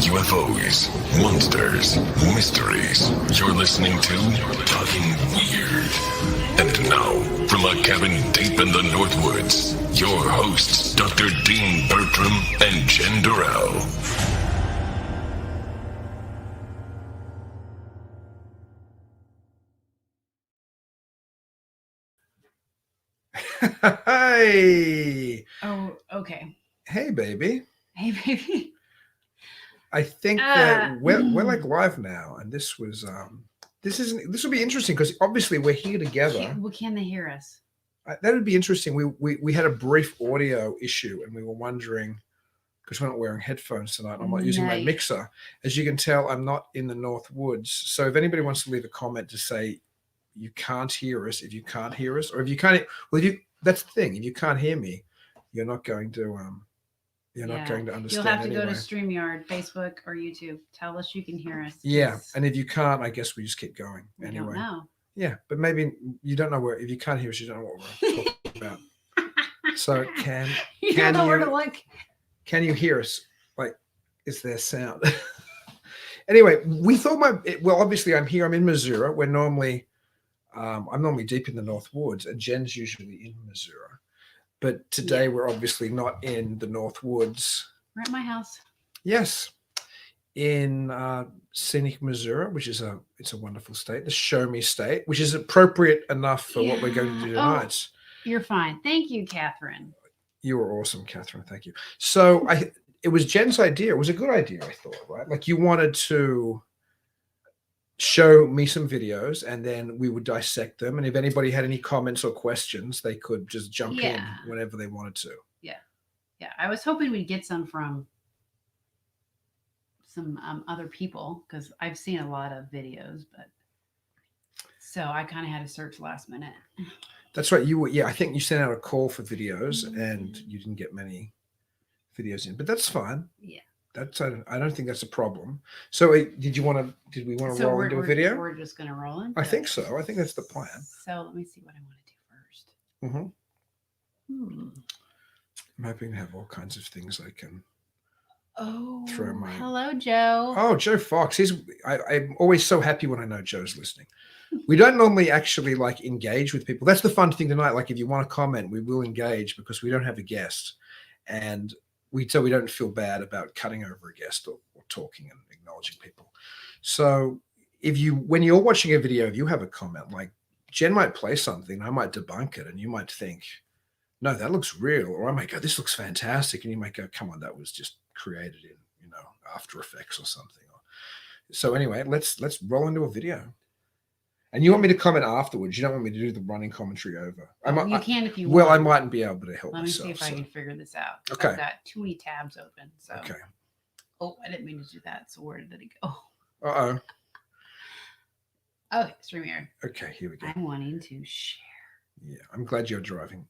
UFOs, monsters, mysteries. You're listening to Talking Weird. And now, from a cabin deep in the Northwoods, your hosts, Dr. Dean Bertram and Jen Durrell. Hey. Oh, okay. Hey, baby. Hey, baby. I think that we're like live now, and this was this will be interesting because obviously we're here together. Can they hear us? That would be interesting. We had a brief audio issue, and we were wondering because we're not wearing headphones tonight. I'm not using my mixer. As you can tell, I'm not in the North Woods. So if anybody wants to leave a comment to say you can't hear us, if you can't hear us, or if you can't, well, that's the thing. If you can't hear me, you're not going to not going to understand. You'll have to anyway. go to StreamYard, Facebook, or YouTube. Tell us you can hear us. Yeah, and if you can't, I guess we just keep going anyway. Don't know. Yeah, but maybe you don't know where. If you can't hear us, you don't know what we're talking about. So can you hear us? Like, is there sound? Anyway, we thought obviously I'm here. I'm in Missouri. I'm normally deep in the North Woods, and Jen's usually in Missouri. But today we're obviously not in the North Woods. We're at my house. Yes, in scenic Missouri, which is a wonderful state, the Show Me State, which is appropriate enough for what we're going to do tonight. You're fine. Thank you, Catherine. You were awesome, Catherine. Thank you. So it was Jen's idea. It was a good idea, I thought, right? Like you wanted to show me some videos and then we would dissect them. And if anybody had any comments or questions, they could just jump in whenever they wanted to. Yeah. Yeah. I was hoping we'd get some from some other people because I've seen a lot of videos, but so I kind of had to search last minute. That's right. I think you sent out a call for videos and you didn't get many videos in, but that's fine. Yeah. I don't think that's a problem. So did we want to roll into a video? We're just going to roll in. I think so. I think that's the plan. So let me see what I want to do first. I'm hoping to have all kinds of things I can throw my... Hello, Joe. Oh, Joe Fox. I'm always so happy when I know Joe's listening. We don't normally actually engage with people. That's the fun thing tonight. Like if you want to comment, we will engage because we don't have a guest. And we don't feel bad about cutting over a guest or talking and acknowledging people. So when you're watching a video, if you have a comment, like Jen might play something, I might debunk it, and you might think, no, that looks real. Or I might go, this looks fantastic. And you might go, come on, that was just created in, After Effects or something. So anyway, let's roll into a video. And you want me to comment afterwards? You don't want me to do the running commentary over? You can if you want. Well, I mightn't be able to help myself. Let me see if I can figure this out. Okay. I've got too many tabs open. So. Okay. Oh, I didn't mean to do that. So where did it go? Uh-oh. Oh, StreamYard. Okay, here we go. I'm wanting to share. Yeah, I'm glad you're driving,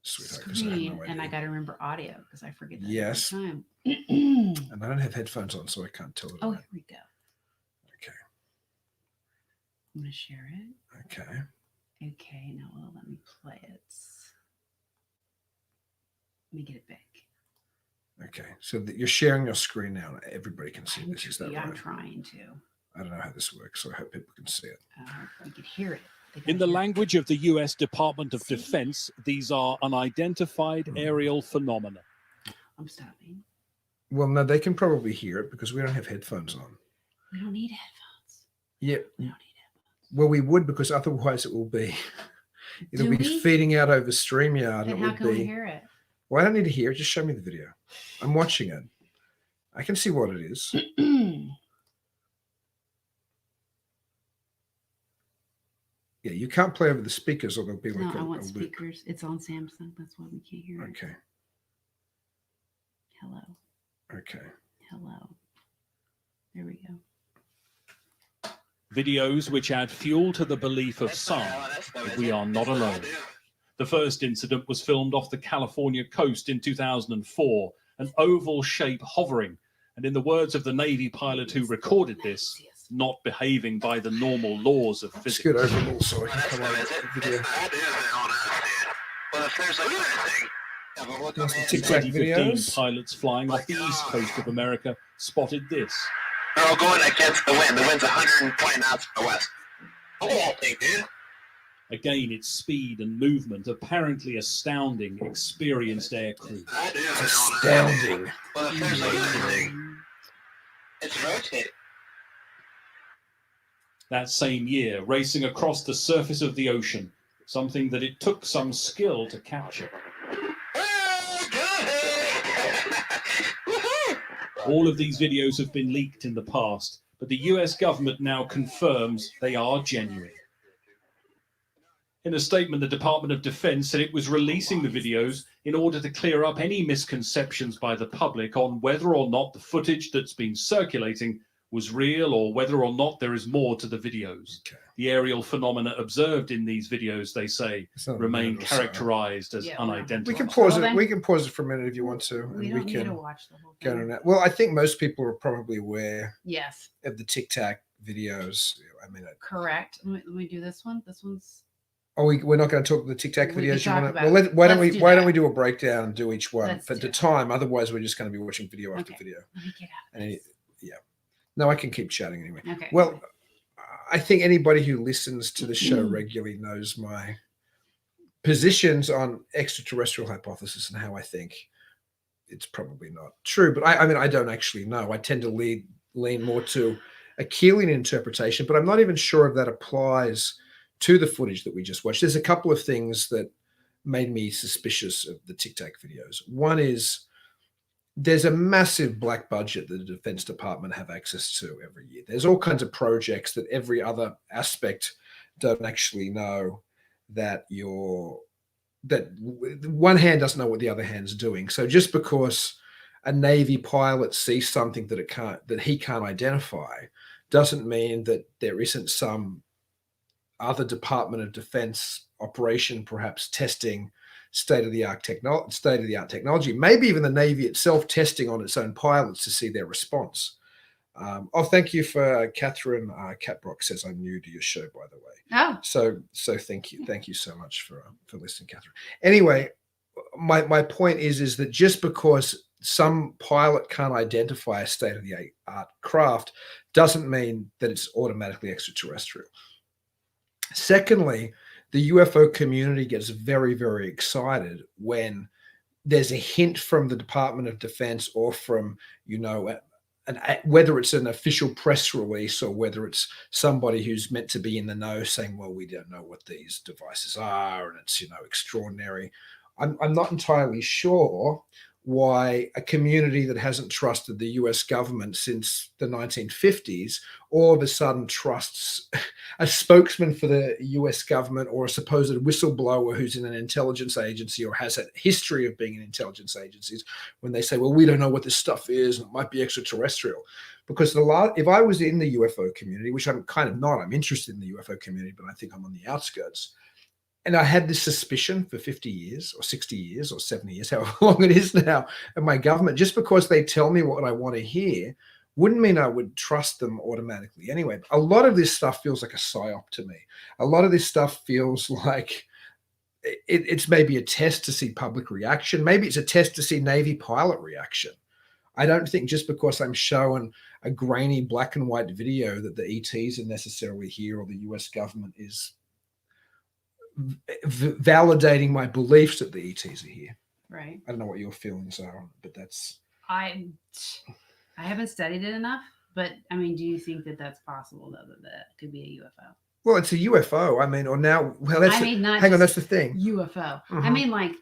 sweetheart. And I got to remember audio because I forget that yes. every time. And I don't have headphones on, so I can't tell it. Oh, here we go. Okay. I'm going to share it. Okay. Okay, now let me play it. Let me get it back. Okay, so you're sharing your screen now. Everybody can see this. Is that right? I'm trying to. I don't know how this works, so I hope people can see it. We could hear it. In the language of the U.S. Department of Defense, these are unidentified aerial phenomena. I'm stopping. Well, no, they can probably hear it because we don't have headphones on. We don't need headphones. Yeah. We don't need headphones. Well, we would because otherwise it'll be feeding out over StreamYard. Then how can we hear it? Well, I don't need to hear it. Just show me the video. I'm watching it. I can see what it is. Yeah, you can't play over the speakers or there'll be like I want speakers. Loop. It's on Samsung. That's why we can't hear it. Okay. Hello. Okay. Hello. There we go. Videos which add fuel to the belief of some that we are not alone. The first incident was filmed off the California coast in 2004, an oval shape hovering, and in the words of the Navy pilot who recorded this, not behaving by the normal laws of physics. Scoot over so I can come on the video. Well, if there's anything That's the Tic Tac 2015 videos. pilots flying off the east coast of America spotted this. They're all going against the wind. The wind's 120 knots from the west. Oh, thing, dude. Again, its speed and movement apparently astounding experienced air crew. Astounding. Well, essentially, it's rotating. That same year, racing across the surface of the ocean, something that it took some skill to capture. All of these videos have been leaked in the past, but the US government now confirms they are genuine. In a statement, the Department of Defense said it was releasing the videos in order to clear up any misconceptions by the public on whether or not the footage that's been circulating was real or whether or not there is more to the videos. Okay. The aerial phenomena observed in these videos, they say, remain characterized as unidentified. We can pause Well, it. then- We can pause it for a minute if you want to, We and don't we need to can watch the whole go thing. on that. Well, I think most people are probably aware Yes, of the Tic Tac videos. I mean, correct. Let me do this one. This one's we're not going to talk the Tic Tac We can videos. You talk wanna, about well, it. why don't Let's we? do Why don't that. we do a breakdown and do each one Let's for do the it. time? Otherwise, we're just going to be watching video after Okay. video. Let me get out. And yeah, no, I can keep chatting anyway. Okay. Well, I think anybody who listens to the show regularly knows my positions on extraterrestrial hypothesis and how I think it's probably not true. But I mean, I don't actually know. I tend to lean more to a Keelian interpretation, but I'm not even sure if that applies to the footage that we just watched. There's a couple of things that made me suspicious of the Tic Tac videos. One is there's a massive black budget that the Defense Department have access to every year. There's all kinds of projects that every other aspect don't actually know that one hand doesn't know what the other hand's doing. So just because a Navy pilot sees something that he can't identify doesn't mean that there isn't some other Department of Defense operation perhaps testing state-of-the-art technology, maybe even the Navy itself testing on its own pilots to see their response. Thank you for Catherine. Catbrock says I'm new to your show, by the way. Oh, So thank you so much for listening, Catherine. Anyway, my point is that just because some pilot can't identify a state-of-the-art craft doesn't mean that it's automatically extraterrestrial. Secondly, the UFO community gets very, very excited when there's a hint from the Department of Defense or from, whether it's an official press release or whether it's somebody who's meant to be in the know saying, well, we don't know what these devices are and it's, extraordinary. I'm not entirely sure why a community that hasn't trusted the US government since the 1950s all of a sudden trusts a spokesman for the US government or a supposed whistleblower who's in an intelligence agency or has a history of being in intelligence agencies when they say, well, we don't know what this stuff is and it might be extraterrestrial. Because if I was in the UFO community, which I'm kind of not, I'm interested in the UFO community, but I think I'm on the outskirts. And I had this suspicion for 50 years or 60 years or 70 years, however long it is now, of my government, just because they tell me what I want to hear, wouldn't mean I would trust them automatically anyway. A lot of this stuff feels like a psyop to me. A lot of this stuff feels like it's maybe a test to see public reaction. Maybe it's a test to see Navy pilot reaction. I don't think just because I'm showing a grainy black and white video that the ETs are necessarily here or the US government is validating my beliefs that the ETs are here. right. I don't know what your feelings are, but that's. I haven't studied it enough, but I mean, do you think that that's possible though, that it could be a UFO? Well, it's a UFO. I mean, or now, well, that's I mean, not hang on, that's just the thing. UFO. I Mhm. mean, like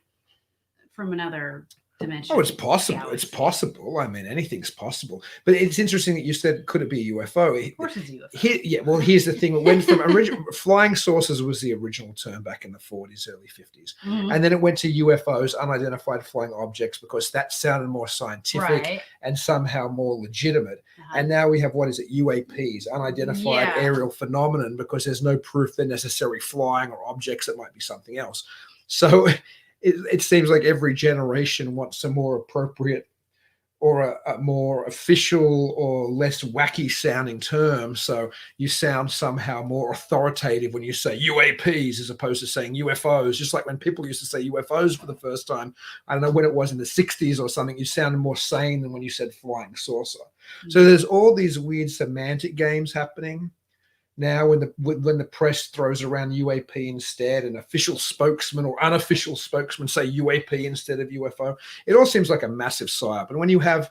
from another dimension. Oh, it's possible. It's galaxy. possible. I mean, anything's possible. But it's interesting that you said, could it be a UFO? Of course, it's a UFO. Well, here's the thing. It went from flying saucers was the original term back in the 40s, early 50s. Mhm. And then it went to UFOs, unidentified flying objects, because that sounded more scientific Right. and somehow more legitimate. Uh-huh. And now we have, what is it, UAPs, unidentified Yeah. aerial phenomenon, because there's no proof they're necessarily flying or objects that might be something else. So it seems like every generation wants a more appropriate or a more official or less wacky sounding term. So you sound somehow more authoritative when you say UAPs as opposed to saying UFOs. Just like when people used to say UFOs for the first time, I don't know when it was in the 60s or something, you sounded more sane than when you said flying saucer. So there's all these weird semantic games happening now when the press throws around UAP instead, and official spokesman or unofficial spokesman say UAP instead of UFO. It all seems like a massive psyop. And when you have,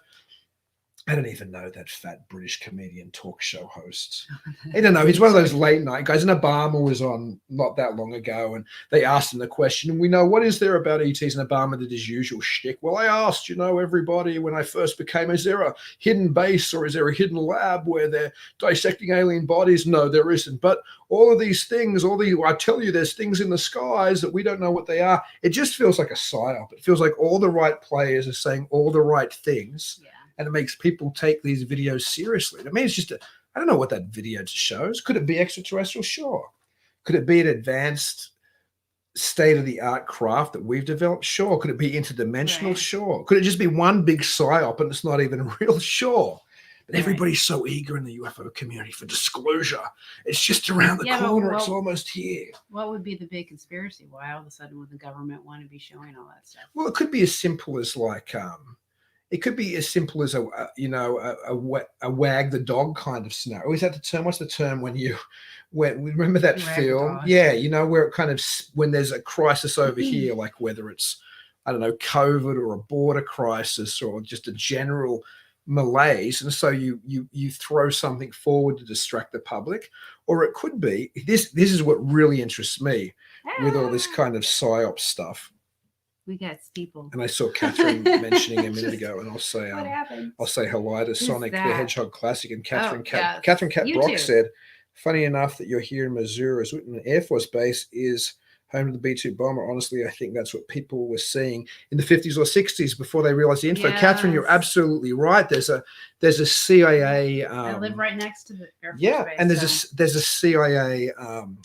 I don't even know that fat British comedian talk show host. I don't know. He's one of those late night guys. And Obama was on not that long ago, and they asked him the question, and we know, what is there about ETs? And Obama did his usual shtick. Well, I asked, everybody when I first became, is there a hidden base or is there a hidden lab where they're dissecting alien bodies? No, there isn't. But all of these things, I tell you, there's things in the skies that we don't know what they are. It just feels like a psyop. It feels like all the right players are saying all the right things. Yeah. And it makes people take these videos seriously. I mean, it's just I don't know what that video shows. Could it be extraterrestrial? Sure. Could it be an advanced state-of-the-art craft that we've developed? Sure. Could it be interdimensional? Right. Sure. Could it just be one big psyop and it's not even real? Sure. But everybody's so eager in the UFO community for disclosure. It's just around the corner. It's almost here. What would be the big conspiracy? Why all of a sudden would the government want to be showing all that stuff? Well, it could be as simple as like it could be as simple as a wag the dog kind of scenario. Is that the term? What's the term when remember that film? Yeah, where it kind of, when there's a crisis over here, like whether it's, I don't know, COVID or a border crisis or just a general malaise, and so you throw something forward to distract the public. Or it could be, this is what really interests me with all this kind of psyop stuff. We got steepled. And I saw Catherine mentioning a minute ago, and I'll say hello to Sonic the Hedgehog Classic, and Catherine Cat Brock said, funny enough that you're here in Missouri. Whitman Air Force Base is home to the B-2 bomber. Honestly, I think that's what people were seeing in the 50s or 60s before they realized the info. Yes. Catherine, you're absolutely right. There's a CIA. I live right next to the Air Force Base. And there's a CIA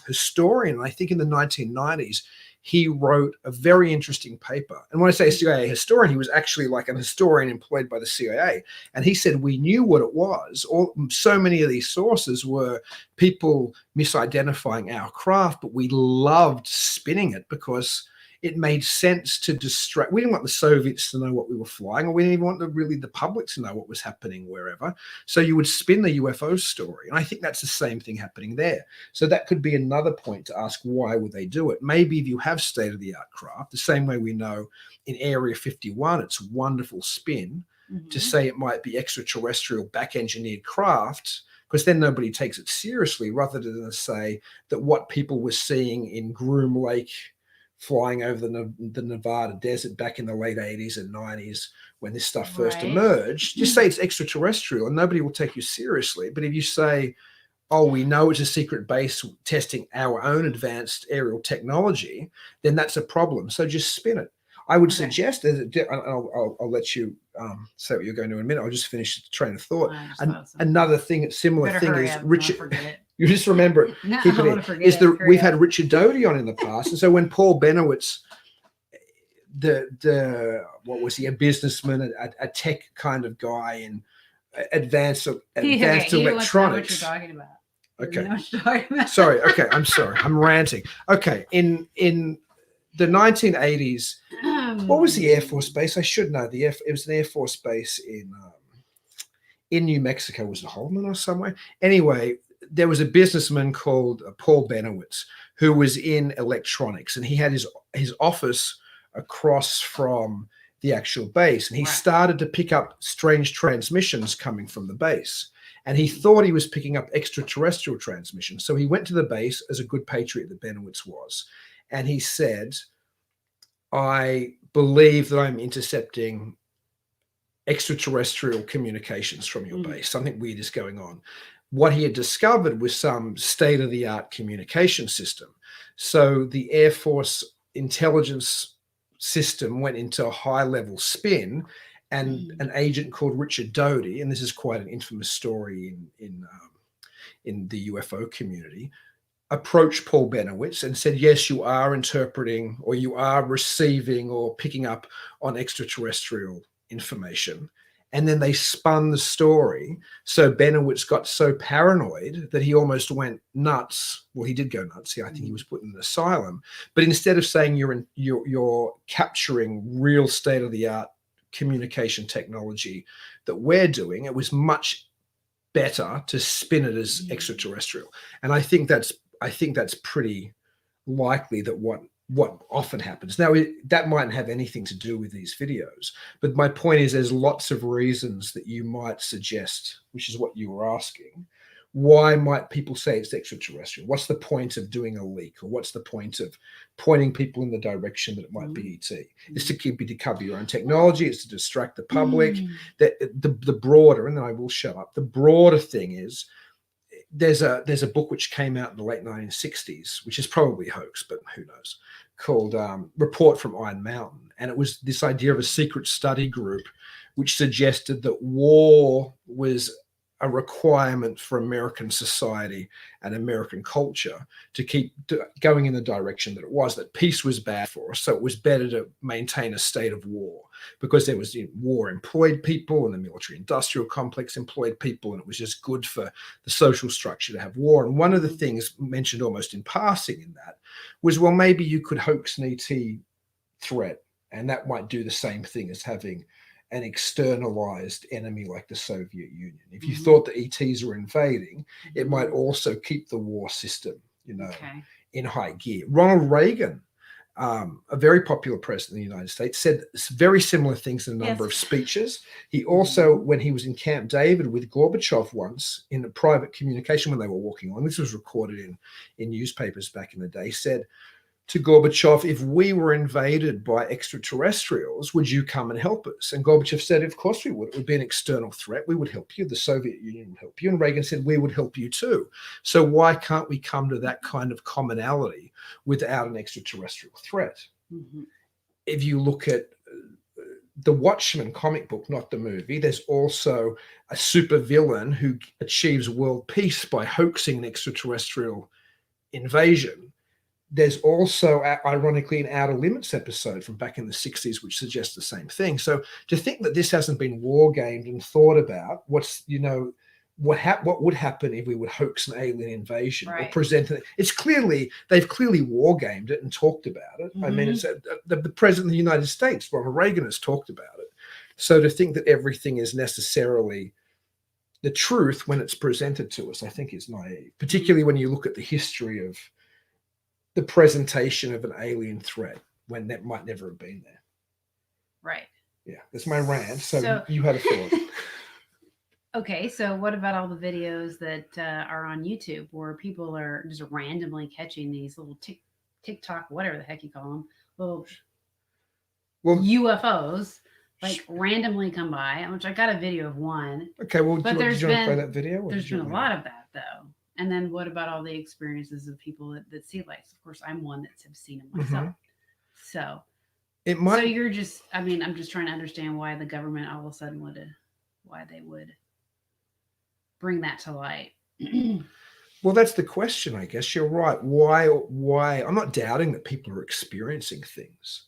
historian, I think in the 1990s. He wrote a very interesting paper. And when I say a CIA historian, he was actually like an historian employed by the CIA. And he said, we knew what it was. So many of these sources were people misidentifying our craft, but we loved spinning it because it made sense to distract. We didn't want the Soviets to know what we were flying, or we didn't even want the public to know what was happening wherever. So you would spin the UFO story. And I think that's the same thing happening there. So that could be another point to ask, why would they do it? Maybe if you have state-of-the-art craft, the same way we know in Area 51, it's wonderful spin to say it might be extraterrestrial back-engineered craft, because then nobody takes it seriously, rather than say that what people were seeing in Groom Lake, flying over the Nevada desert back in the late 80s and 90s when this stuff first emerged, just say it's extraterrestrial and nobody will take you seriously. But if you say, oh, we know it's a secret base testing our own advanced aerial technology, then that's a problem. So just spin it. I would suggest, I'll let you say what you're going to in a minute. I'll just finish the train of thought. Another thing, similar thing is Richard. You just remember it. No, keep it in. Is we've had Richard Doty on in the past, and so when Paul Benowitz, what was he, a businessman, a tech kind of guy in advanced electronics. You know what you're talking about. Okay. Sorry. Okay, I'm sorry. I'm ranting. Okay, in the 1980s, what was the Air Force Base? I should know. It was an Air Force Base in New Mexico. Was it Holman or somewhere? Anyway, there was a businessman called Paul Benowitz who was in electronics, and he had his office across from the actual base, and he started to pick up strange transmissions coming from the base, and he thought he was picking up extraterrestrial transmissions. So he went to the base, as a good patriot that Benowitz was, and he said, I believe that I'm intercepting extraterrestrial communications from your base. Something weird is going on. What he had discovered was some state-of-the-art communication system. So the Air Force intelligence system went into a high-level spin, and an agent called Richard Doty, and this is quite an infamous story in the UFO community, approached Paul Benowitz and said, yes, you are interpreting, or you are receiving or picking up on extraterrestrial information. And then they spun the story. So Benowitz got so paranoid that he almost went nuts. Well, he did go nuts. I think he was put in an asylum. But instead of saying you're capturing real state-of-the-art communication technology that we're doing, it was much better to spin it as extraterrestrial. And I think that's pretty likely that what often happens. Now, that mightn't have anything to do with these videos, but my point is there's lots of reasons that you might suggest, which is what you were asking. Why might people say it's extraterrestrial? What's the point of doing a leak, or what's the point of pointing people in the direction that it might be ET? It's to cover your own technology. It's to distract the public. The broader, and then I will shut up. The broader thing is there's a book which came out in the late 1960s, which is probably a hoax, but who knows, called Report from Iron Mountain. And it was this idea of a secret study group which suggested that war was a requirement for American society and American culture to keep going in the direction that it was, that peace was bad for us. So it was better to maintain a state of war because there was war employed people and the military industrial complex employed people. And it was just good for the social structure to have war. And one of the things mentioned almost in passing in that was, well, maybe you could hoax an ET threat, and that might do the same thing as having an externalized enemy like the Soviet Union. If you thought the ETs were invading, it might also keep the war system, in high gear. Ronald Reagan, a very popular president in the United States, said very similar things in a number of speeches. He also, when he was in Camp David with Gorbachev once in a private communication when they were walking on, this was recorded in newspapers back in the day, said to Gorbachev, if we were invaded by extraterrestrials, would you come and help us? And Gorbachev said, of course we would. It would be an external threat. We would help you. The Soviet Union would help you. And Reagan said, we would help you too. So why can't we come to that kind of commonality without an extraterrestrial threat? If you look at the Watchmen comic book, not the movie, there's also a supervillain who achieves world peace by hoaxing an extraterrestrial invasion. There's also, ironically, an Outer Limits episode from back in the 60s, which suggests the same thing. So to think that this hasn't been war gamed and thought about, what would happen if we would hoax an alien invasion or present it? They've clearly war gamed it and talked about it. I mean, it's the president of the United States, Ronald Reagan, has talked about it. So to think that everything is necessarily the truth when it's presented to us, I think is naive, particularly when you look at the history of the presentation of an alien threat when that might never have been there. Right. Yeah, that's my rant. So you had a thought. Okay, so what about all the videos that are on YouTube where people are just randomly catching these little TikTok, whatever the heck you call them, little UFOs, like randomly come by, which I got a video of one. Okay, well, but did you want to play that video? There's been a lot of that, though. And then what about all the experiences of people that see lights? Of course, I'm one that have seen them myself. So it might. So you're just, I mean, I'm just trying to understand why the government all of a sudden why they would bring that to light. Well, that's the question, I guess. You're right. Why? I'm not doubting that people are experiencing things.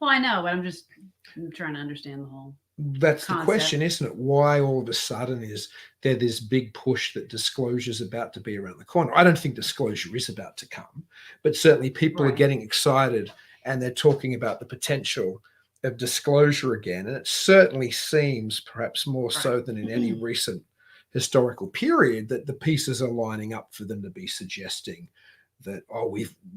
Well, I know, but I'm trying to understand the whole. That's the question, isn't it? Why all of a sudden is there this big push that disclosure is about to be around the corner? I don't think disclosure is about to come, but certainly people are getting excited and they're talking about the potential of disclosure again. And it certainly seems, perhaps more so than in any recent historical period, that the pieces are lining up for them to be suggesting that,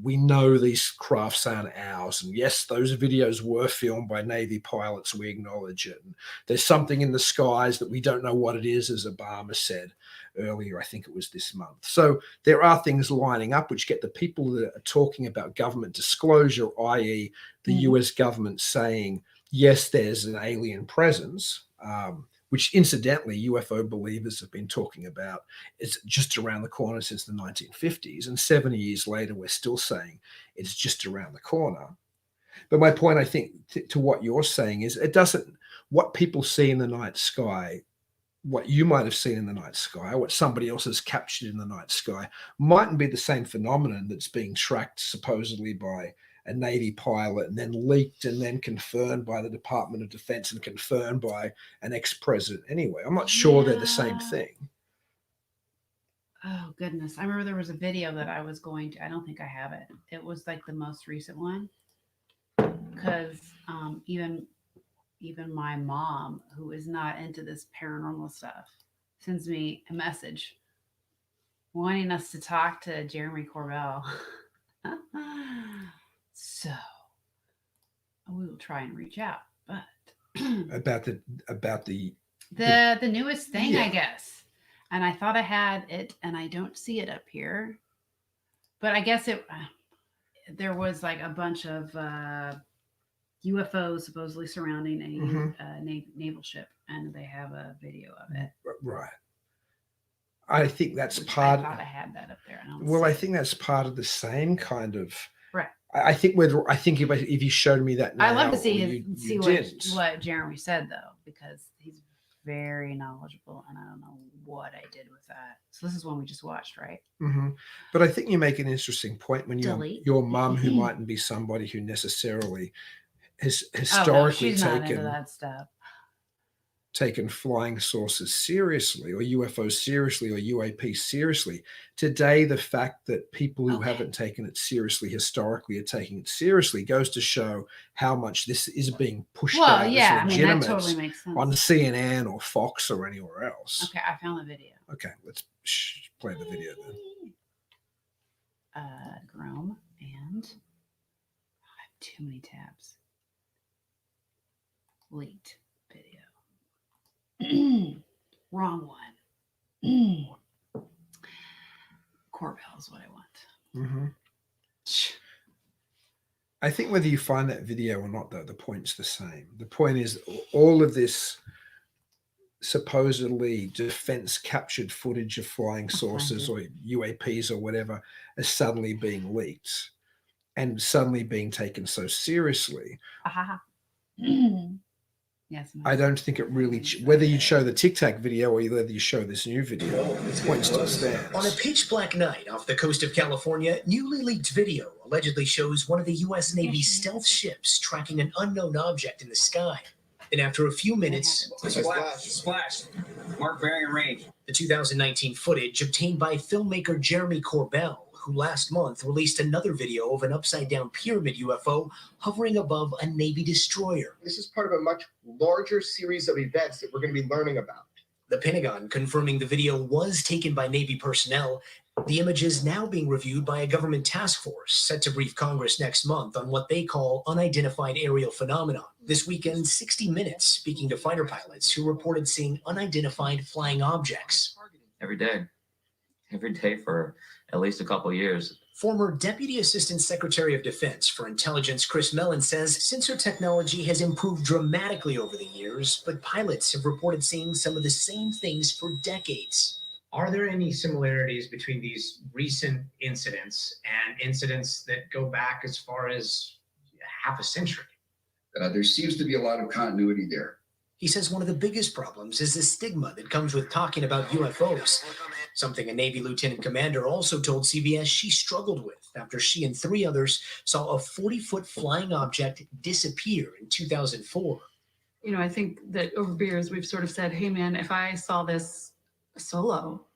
we know these crafts aren't ours, and yes, those videos were filmed by Navy pilots, we acknowledge it, and there's something in the skies that we don't know what it is, as Obama said earlier, I think it was this month. So there are things lining up which get the people that are talking about government disclosure, i.e. the US government saying, yes, there's an alien presence, which incidentally UFO believers have been talking about. It's just around the corner since the 1950s, and 70 years later we're still saying it's just around the corner. But my point, I think, to what you're saying is, it doesn't, what people see in the night sky, what you might have seen in the night sky, what somebody else has captured in the night sky, mightn't be the same phenomenon that's being tracked supposedly by a Navy pilot and then leaked and then confirmed by the Department of Defense and confirmed by an ex-president anyway. I'm not sure they're the same Yeah. thing. Oh goodness. I remember there was a video that I was going to, I don't think I have it. It was like the most recent one. Because even my mom, who is not into this paranormal stuff, sends me a message wanting us to talk to Jeremy Corbell. So we will try and reach out. But About the the newest thing, Yeah. I guess. And I thought I had it, and I don't see it up here. But I guess there was like a bunch of UFOs supposedly surrounding a naval ship, and they have a video of it. right. I think that's Which part. I thought I had that up there. And I don't Well, see I it. think that's part of the same kind of. Right. I think if you showed me that now, I love to see or you see didn't. what Jeremy said though, because he's very knowledgeable, and I don't know what I did with that. So this is one we just watched, right? Mm-hmm. But I think you make an interesting point when Delete. your mum, who mightn't be somebody who necessarily has Oh, no, historically she's not into taken that stuff. flying saucers seriously, or UFOs seriously, or UAP seriously. Today, the fact that people who Okay. haven't taken it seriously historically are taking it seriously goes to show how much this is being pushed Well, out yeah, I as mean that legitimate totally makes sense. on CNN or Fox or anywhere else. Okay, I found the video. Okay, let's play the video then. Chrome, and I have too many tabs. Leaked video. Wrong one. Corbell is what I want. Mm-hmm. I think whether you find that video or not, though, the point's the same. The point is all of this supposedly defense captured footage of flying saucers or UAPs or whatever is suddenly being leaked and suddenly being taken so seriously. Yes. I don't think it really, whether you show the Tic Tac video or whether you show this new video, the point still stands. On a pitch black night off the coast of California, newly leaked video allegedly shows one of the U.S. Navy stealth ships tracking an unknown object in the sky. And after a few minutes, Splash. Mark bearing and range. the 2019 footage obtained by filmmaker Jeremy Corbell, who last month released another video of an upside-down pyramid UFO hovering above a Navy destroyer. This is part of a much larger series of events that we're going to be learning about. The Pentagon confirming the video was taken by Navy personnel. The image is now being reviewed by a government task force set to brief Congress next month on what they call unidentified aerial phenomenon. This weekend, 60 Minutes speaking to fighter pilots who reported seeing unidentified flying objects. Every day for at least a couple of years. Former Deputy Assistant Secretary of Defense for Intelligence Chris Mellon says sensor technology has improved dramatically over the years, but pilots have reported seeing some of the same things for decades. Are there any similarities between these recent incidents and incidents that go back as far as half a century? There seems to be a lot of continuity there. He says one of the biggest problems is the stigma that comes with talking about UFOs, something a Navy lieutenant commander also told CBS she struggled with after she and 3 others saw a 40-foot flying object disappear in 2004. You know, I think that over beers, we've sort of said, hey, man, if I saw this solo,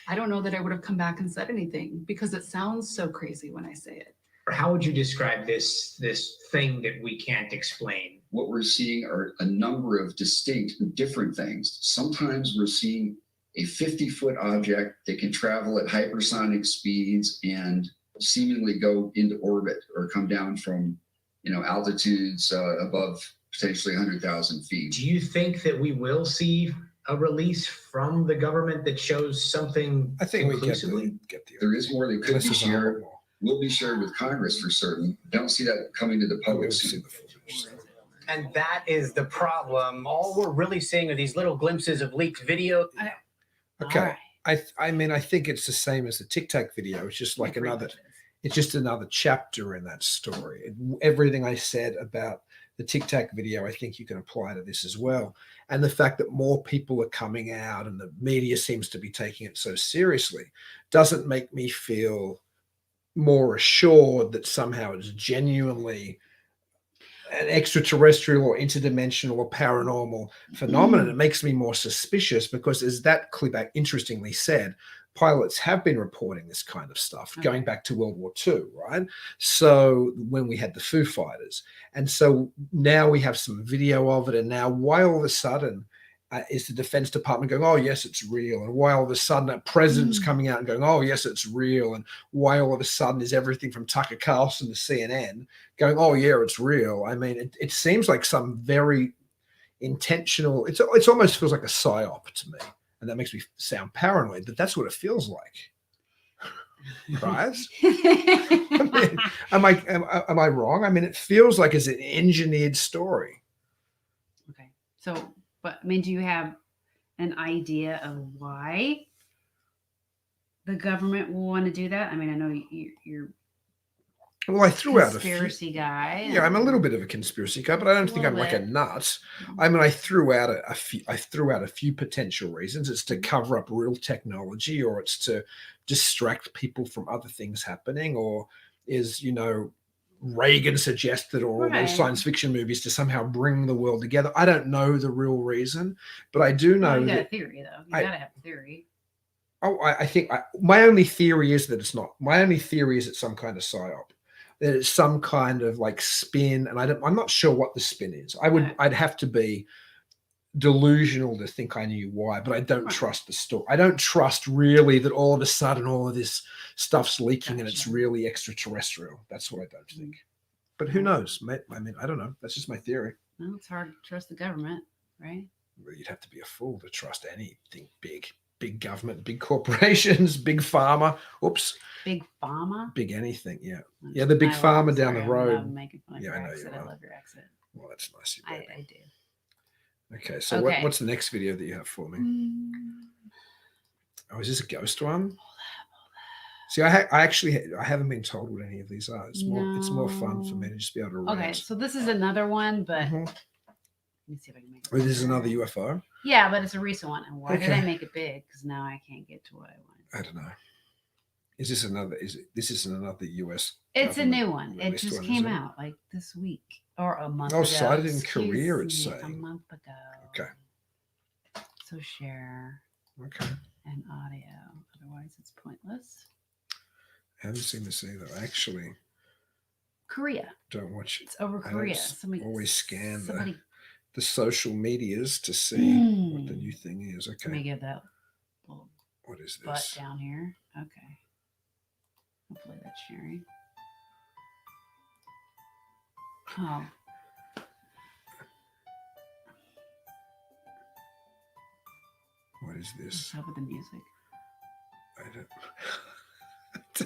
I don't know that I would have come back and said anything because it sounds so crazy when I say it. How would you describe this thing that we can't explain? What we're seeing are a number of distinct and different things. Sometimes we're seeing a 50-foot object that can travel at hypersonic speeds and seemingly go into orbit or come down from, altitudes above potentially 100,000 feet. Do you think that we will see a release from the government that shows something I think conclusively? we get the There is more that could This be is a whole lot shared. more. Will be shared with Congress for certain. Don't see that coming to the We'll public see soon. the footage. And that is the problem. All we're really seeing are these little glimpses of leaked video. Okay. All right. I mean, I think it's the same as the Tic Tac video. It's just like It pretty another, much is. it's just another chapter in that story. Everything I said about the Tic Tac video, I think you can apply to this as well. And the fact that more people are coming out and the media seems to be taking it so seriously doesn't make me feel more assured that somehow it's genuinely an extraterrestrial or interdimensional or paranormal phenomenon, it makes me more suspicious because, as that clip interestingly said, pilots have been reporting this kind of stuff going back to World War II, right? So when we had the Foo Fighters. And so now we have some video of it. And now why all of a sudden is the Defense Department going, oh, yes, it's real? And why all of a sudden a president's coming out and going, oh, yes, it's real? And why all of a sudden is everything from Tucker Carlson to CNN going, oh, yeah, it's real? I mean, it seems like some very intentional, it's almost feels like a psyop to me. And that makes me sound paranoid, but that's what it feels like. Right? I mean, am I wrong? I mean, it feels like it's an engineered story. Okay. So, but I mean, do you have an idea of why the government will want to do that? I mean, I know you're well, I threw out a conspiracy guy. Yeah, I'm a little bit of a conspiracy guy, but I don't think I'm like a nut. I mean, I threw out a few potential reasons. It's to cover up real technology, or it's to distract people from other things happening, or is, Reagan suggested, or all those science fiction movies to somehow bring the world together. I don't know the real reason, but I do know you got that a theory, though. You gotta have a theory. Oh, I think my only theory is that it's not. My only theory is it's some kind of psyop. That it's some kind of like spin, and I'm not sure what the spin is. I'd have to be delusional to think I knew why, but I don't trust the story. I don't trust really that all of a sudden all of this stuff's leaking and it's really extraterrestrial. That's what I don't think. But who knows? I mean, I don't know. That's just my theory. Well, it's hard to trust the government, right? Well, you'd have to be a fool to trust anything big. Big government, big corporations, big pharma. Oops. Big pharma? Big anything, yeah. Yeah, the big pharma down the road. I'm making fun of your accent. I love your accent. Well, that's nice. I do. Okay, so what's the next video that you have for me? Oh, is this a ghost one? See, I haven't been told what any of these are. It's more fun for me to just be able to read. Okay, so this is another one, but let me see if I can make it. Oh, this is another UFO? Yeah, but it's a recent one. And why did I make it big? Because now I can't get to what I want. I don't know. This is another US? It's a new one. It just came out like this week or a month ago. Oh, sighted in Korea, it's saying. A month ago. Okay. So share. Okay. And audio. Otherwise, it's pointless. I haven't seen this either. Actually. Korea. Don't watch it. It's over Korea. Somebody always scan the social medias to see what the new thing is. Okay. Let me get that little what is this? butt down here. Okay. Hopefully that's sharing. Oh. What is this? What's up with the music? I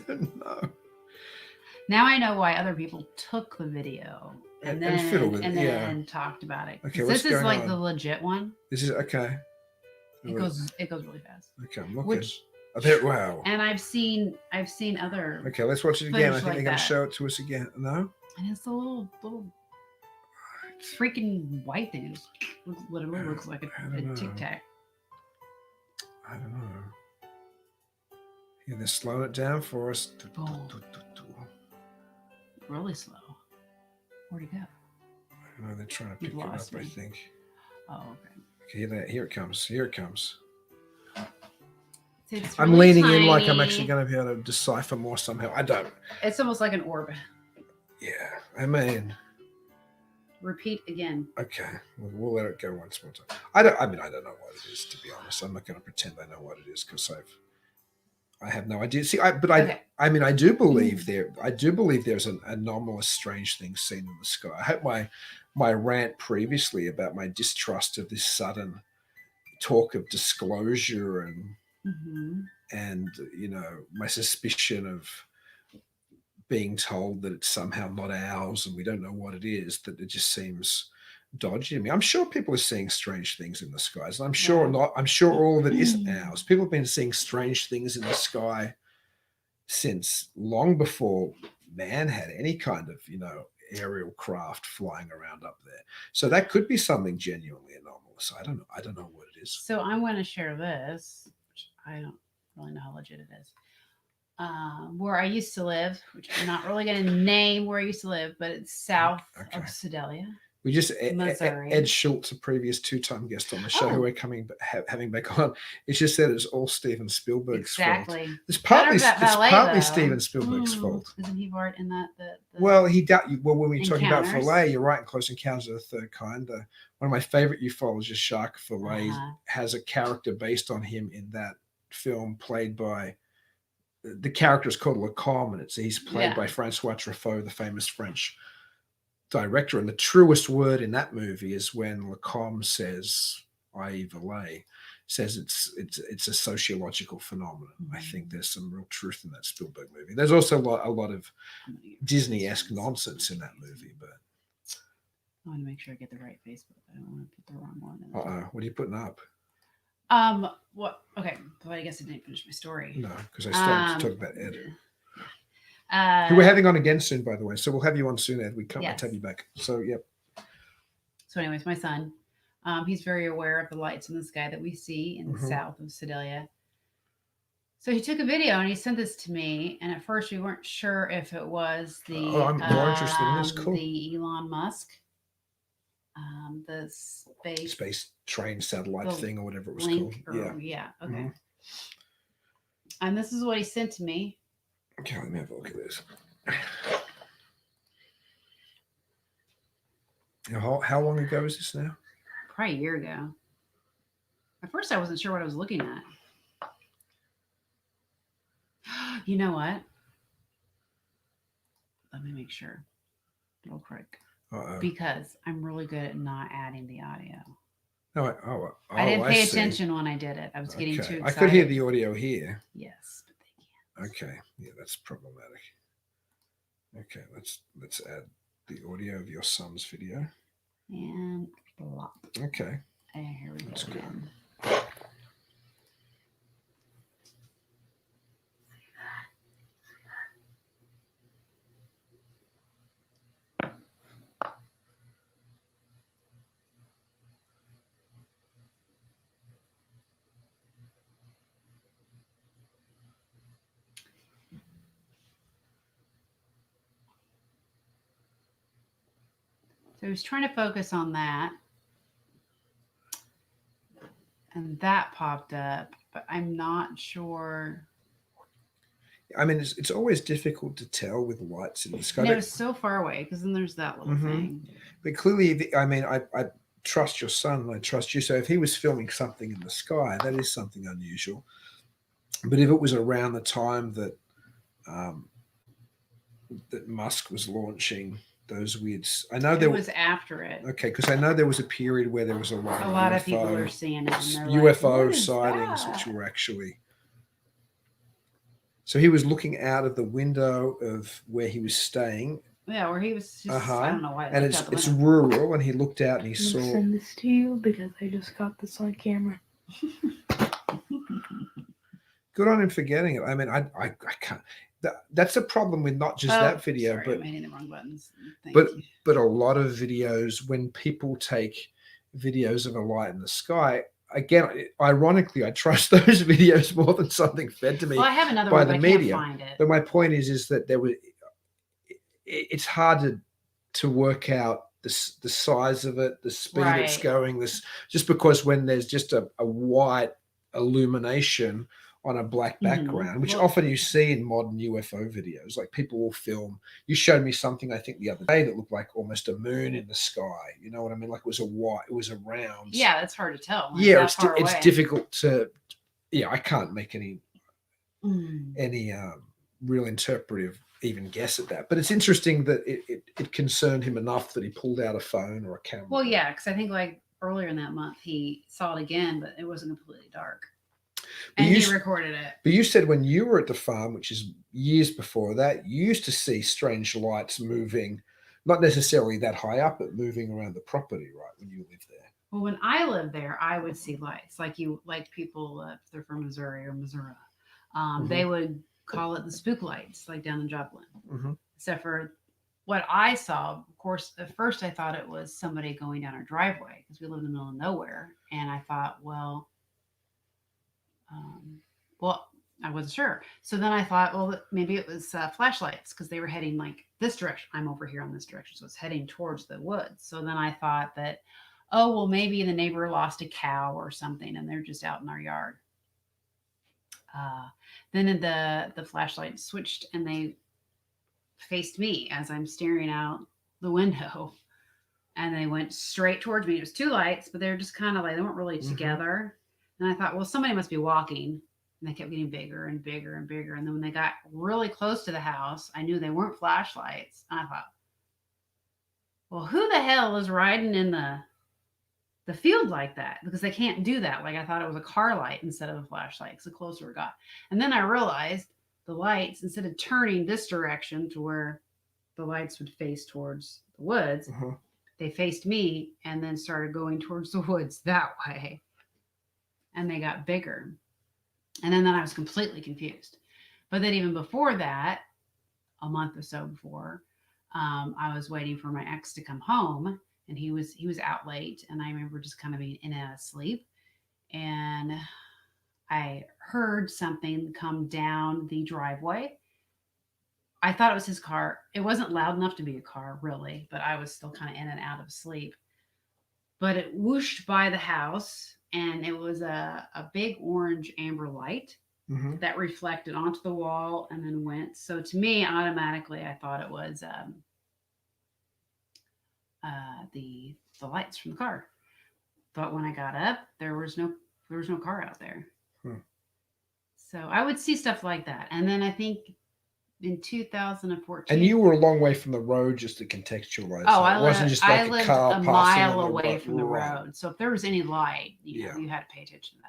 don't know. Now I know why other people took the video and then talked about it. Okay, this is like the legit one. This is okay. It goes really fast. Okay, I'm looking. I bet, wow. And I've seen other. Okay, let's watch it again. I think they're going to show it to us again. No. And it's a little freaking white thing. It literally looks like a Tic Tac. I don't know. Yeah, they're slowing it down for us. Really slow. Where'd it go? I don't know. They're trying to pick it up, I think. Oh, okay. Okay, here it comes. Here it comes. It's I'm really leaning tiny. in like I'm actually going to be able to decipher more somehow. I don't. It's almost like an orb. Yeah, I mean. Repeat again. Okay, we'll let it go once more time. I don't know what it is, to be honest. I'm not going to pretend I know what it is because I have no idea. See, I do believe there's an anomalous, strange thing seen in the sky. I hope my rant previously about my distrust of this sudden talk of disclosure and my suspicion of being told that it's somehow not ours and we don't know what it is, that it just seems dodgy to me. I'm sure people are seeing strange things in the skies, and I'm sure all of it isn't ours. People have been seeing strange things in the sky since long before man had any kind of aerial craft flying around up there. So that could be something genuinely anomalous. I don't know what it is. So I'm going to share this, which I don't really know how legit it is. where I used to live, which I'm not really going to name where I used to live, but it's south of Sedalia. We just Missouri. Ed Schultz, a previous 2-time guest on the show, who we're having back on. It's just that it's all Steven Spielberg's fault. It's partly Steven Spielberg's fault. Isn't he part in that? Well, when we're talking about Fillet, you're right. Close Encounters of the Third Kind. One of my favorite ufologists, Jacques Fillet, has a character based on him in that film, played by. The character is called Lacombe, and he's played by Francois Truffaut, the famous French director. And the truest word in that movie is when Lacombe says, i.e. Valet, says it's a sociological phenomenon. I think there's some real truth in that Spielberg movie. There's also a lot of Disney-esque nonsense in that movie, but I want to make sure I get the right Facebook. I don't want to put the wrong one. What are you putting up? What? Okay, well, I guess I didn't finish my story. No, because I started to talk about Ed. Who we're having on again soon, by the way. So we'll have you on soon, Ed. We can't wait to have you back. So, yep. So, anyways, my son, he's very aware of the lights in the sky that we see in the south of Sedalia. So he took a video and he sent this to me. And at first, we weren't sure if it was the I'm more interested in this. Cool. The Elon Musk, the space train satellite thing or whatever it was called. Yeah. Okay. And this is what he sent to me. Okay, let me have a look at this. How long ago is this now? Probably a year ago. At first, I wasn't sure what I was looking at. You know what? Let me make sure real quick. Because I'm really good at not adding the audio. I didn't pay attention when I did it. I was getting too excited. I could hear the audio here. Yes, but they can't. Okay, yeah, that's problematic. Okay, let's add the audio of your son's video. And blop. Okay. Here we go. That's good. So he was trying to focus on that. And that popped up, but I'm not sure. I mean, it's always difficult to tell with lights in the sky. And it was so far away because then there's that little thing. But clearly, I mean, I trust your son and I trust you. So if he was filming something in the sky, that is something unusual. But if it was around the time that that Musk was launching those weird, I know there was after it. Okay, because I know there was a period where there was a lot of people were seeing it. And UFO sightings, which were actually. So he was looking out of the window of where he was staying. Yeah, where he was just, I don't know why. And it's rural, and he looked out and he saw. I'll send this to you because I just got this on camera. Good on him for getting it. I mean, I can't. That's a problem with not just that video, sorry, but I'm hitting the wrong buttons. But a lot of videos, when people take videos of a light in the sky, again, ironically, I trust those videos more than something fed to me I have another by one, the but media. I can't find it. But my point is that there was. It's hard to work out the size of it, the speed it's going. This just because when there's just a white illumination on a black background, which often you see in modern UFO videos, like people will film. You showed me something I think the other day that looked like almost a moon in the sky. You know what I mean? Like it was a round. Yeah, that's hard to tell. Yeah, it's difficult to. Yeah, I can't make any real interpretive even guess at that. But it's interesting that it concerned him enough that he pulled out a phone or a camera. Well, yeah, because I think like earlier in that month he saw it again, but it wasn't completely dark. And he recorded it. But you said when you were at the farm, which is years before that, you used to see strange lights moving, not necessarily that high up, but moving around the property, right, when you lived there. Well, when I lived there, I would see lights. Like people, if they're from Missouri or Missouri, they would call it the spook lights, like down in Joplin. Except for what I saw, of course, at first I thought it was somebody going down our driveway because we live in the middle of nowhere. And I thought, well, I wasn't sure. So then I thought, well, maybe it was flashlights because they were heading like this direction. I'm over here on this direction. So it's heading towards the woods. So then I thought that, oh, well, maybe the neighbor lost a cow or something and they're just out in our yard. Then the flashlight switched and they faced me as I'm staring out the window. And they went straight towards me. It was two lights, but they were just kind of like, they weren't really together. And I thought, well, somebody must be walking. And they kept getting bigger and bigger and bigger. And then when they got really close to the house, I knew they weren't flashlights. And I thought, well, who the hell is riding in the field like that? Because they can't do that. Like I thought it was a car light instead of a flashlight because the closer it got. And then I realized the lights, instead of turning this direction to where the lights would face towards the woods, they faced me and then started going towards the woods that way. And they got bigger. And then I was completely confused. But then even before that, a month or so before, I was waiting for my ex to come home and he was out late. And I remember just kind of being in and out of sleep. And I heard something come down the driveway. I thought it was his car. It wasn't loud enough to be a car, really, but I was still kind of in and out of sleep. But it whooshed by the house, and it was a big orange amber light that reflected onto the wall and then went. So to me, automatically, I thought it was the lights from the car. But when I got up, there was no car out there. So I would see stuff like that, and then I think in 2014. And you were a long way from the road, just to contextualize. Oh, it wasn't just like I lived car a passing mile on away from the right. road. So if there was any light, you know, you had to pay attention to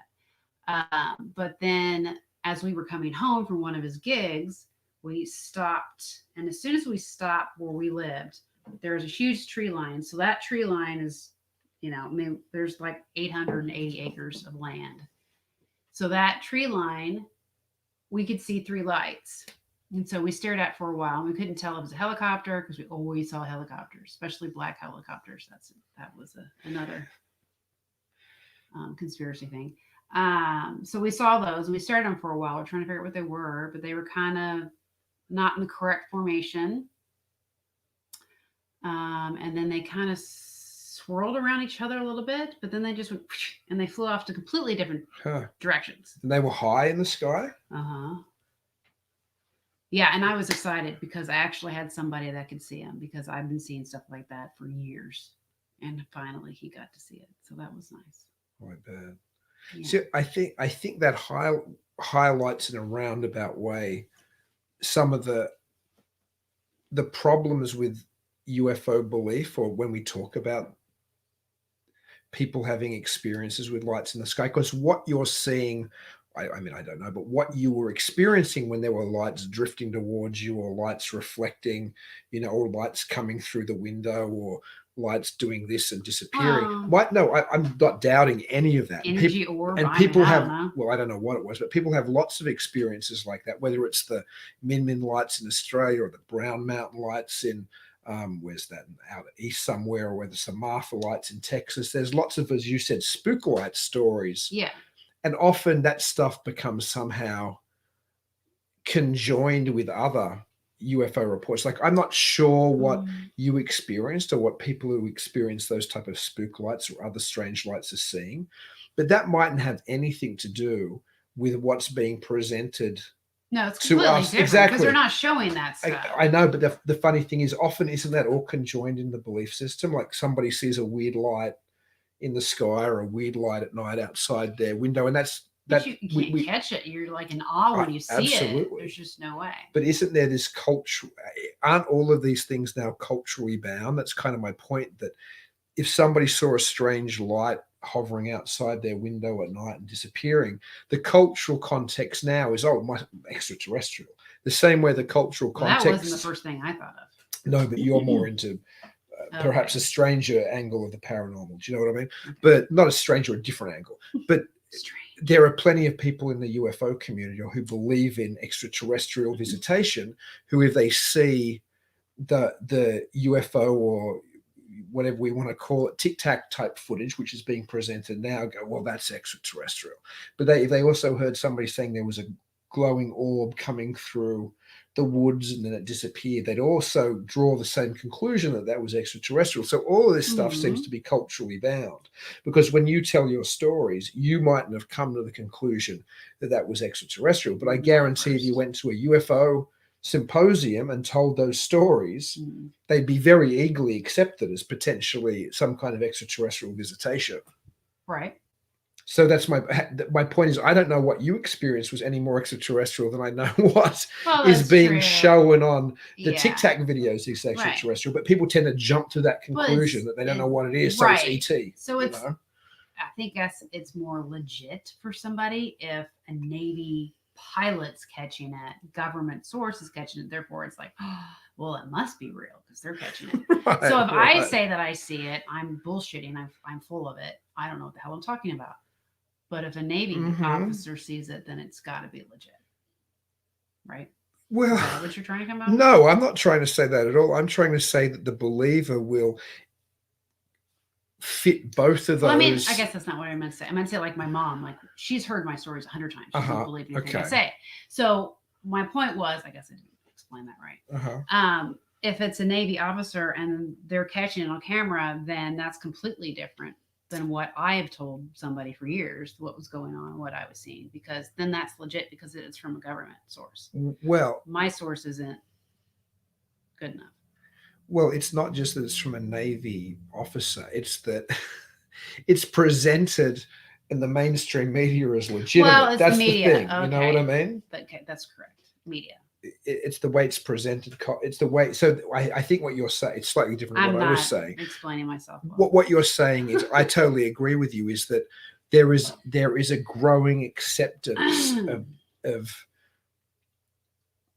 that. But then as we were coming home from one of his gigs, we stopped. And as soon as we stopped where we lived, there was a huge tree line. So that tree line is, you know, I mean, there's like 880 acres of land. So that tree line, we could see three lights. And so we stared at it for a while. We couldn't tell it was a helicopter because we always saw helicopters, especially black helicopters. That was another conspiracy thing. So we saw those and we stared at them for a while. We're trying to figure out what they were, but they were kind of not in the correct formation. And then they kind of swirled around each other a little bit, but then they just went and they flew off to completely different directions. And they were high in the sky? Yeah, and I was excited because I actually had somebody that could see them because I've been seeing stuff like that for years. And finally he got to see it. So that was nice. Quite bad. Yeah. So I think that highlights in a roundabout way some of the problems with UFO belief, or when we talk about people having experiences with lights in the sky, because what you're seeing, I mean, I don't know, but what you were experiencing when there were lights drifting towards you, or lights reflecting, you know, or lights coming through the window, or lights doing this and disappearing. No, I'm not doubting any of that. Energy orb. And people have, well, I don't know what it was, but people have lots of experiences like that, whether it's the Min Min lights in Australia or the Brown Mountain lights in, where's that, out east somewhere, or whether it's the Martha lights in Texas. There's lots of, as you said, spook light stories. Yeah. And often that stuff becomes somehow conjoined with other UFO reports. Like, I'm not sure what you experienced or what people who experience those type of spook lights or other strange lights are seeing, but that mightn't have anything to do with what's being presented. No, it's completely different, exactly, because they're not showing that stuff. I know, but the funny thing is, often isn't that all conjoined in the belief system? Like, somebody sees a weird light in the sky or a weird light at night outside their window, and that's that you can't catch it. You're like in awe when you see it. There's just no way. But isn't there this culture? Aren't all of these things now culturally bound? That's kind of my point, that if somebody saw a strange light hovering outside their window at night and disappearing, the cultural context now is, oh, my extraterrestrial. The same way the cultural context. That wasn't the first thing I thought of. No, but you're more into perhaps a stranger angle of the paranormal. Do you know what I mean? But not a stranger, a different angle. But there are plenty of people in the UFO community who believe in extraterrestrial visitation, who, if they see the UFO or whatever we want to call it, tic-tac type footage, which is being presented now, go, well, that's extraterrestrial. But if they also heard somebody saying there was glowing orb coming through the woods and then it disappeared, they'd also draw the same conclusion that that was extraterrestrial. So all of this stuff seems to be culturally bound, because when you tell your stories, you mightn't have come to the conclusion that that was extraterrestrial. But I guarantee if you went to a UFO symposium and told those stories, they'd be very eagerly accepted as potentially some kind of extraterrestrial visitation. Right. So that's my point is, I don't know what you experienced was any more extraterrestrial than I know what is being shown on the Tic Tac videos is extraterrestrial. But people tend to jump to that conclusion that they don't know what it is. So it's ET. So it's, I think it's more legit for somebody if a Navy pilot's catching it, government source is catching it. Therefore, it's like, oh, well, it must be real because they're catching it. So if I say that I see it, I'm bullshitting. I'm full of it. I don't know what the hell I'm talking about. But if a Navy officer sees it, then it's got to be legit, right? Well, is that what you're trying to come out? No, I'm not trying to say that at all. I'm trying to say that the believer will fit both of those. Well, I mean, I guess that's not what I meant to say. I meant to say, like my mom, like she's heard my stories 100 times. She doesn't believe anything I say. So my point was, I guess I didn't explain that right. If it's a Navy officer and they're catching it on camera, then that's completely different than what I have told somebody for years, what was going on, what I was seeing, because then that's legit because it's from a government source. Well, my source isn't good enough. Well, it's not just that it's from a Navy officer. It's that it's presented in the mainstream media as legitimate. Well, it's that's the media. The thing. Okay. You know what I mean? Okay, that's correct. Media. It's the way it's presented. It's the way. So I think what you're saying, it's slightly different than what I was saying. Explaining myself. Well. What you're saying is, I totally agree with you, is that there is a growing acceptance of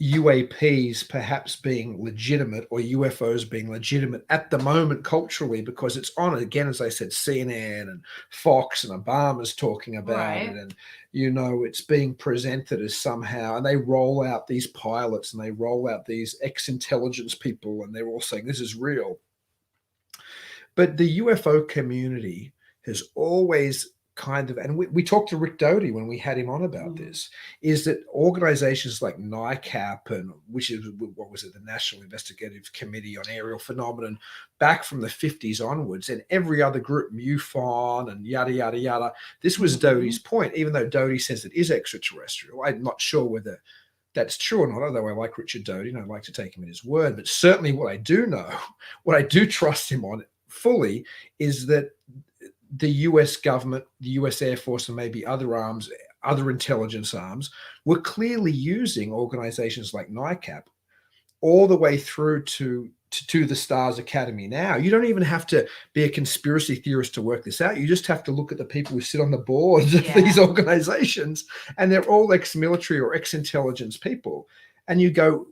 UAPs perhaps being legitimate, or UFOs being legitimate at the moment culturally, because it's on, again, as I said, CNN and Fox and Obama's talking about it, and it's being presented as somehow, and they roll out these pilots and they roll out these ex-intelligence people and they're all saying this is real. But the UFO community has always kind of, and we talked to Rick Doty when we had him on about this, is that organizations like NICAP, and which is, what was it, the National Investigative Committee on Aerial Phenomenon, back from the 50s onwards, and every other group, MUFON and yada, yada, yada. This was Doty's point, even though Doty says it is extraterrestrial. I'm not sure whether that's true or not, although I like Richard Doty and I like to take him at his word. But certainly what I do know, what I do trust him on fully, is that the US government, the US Air Force, and maybe other arms, other intelligence arms, were clearly using organizations like NICAP all the way through to the Stars Academy now. You don't even have to be a conspiracy theorist to work this out. You just have to look at the people who sit on the boards of these organizations, and they're all ex-military or ex-intelligence people. And you go,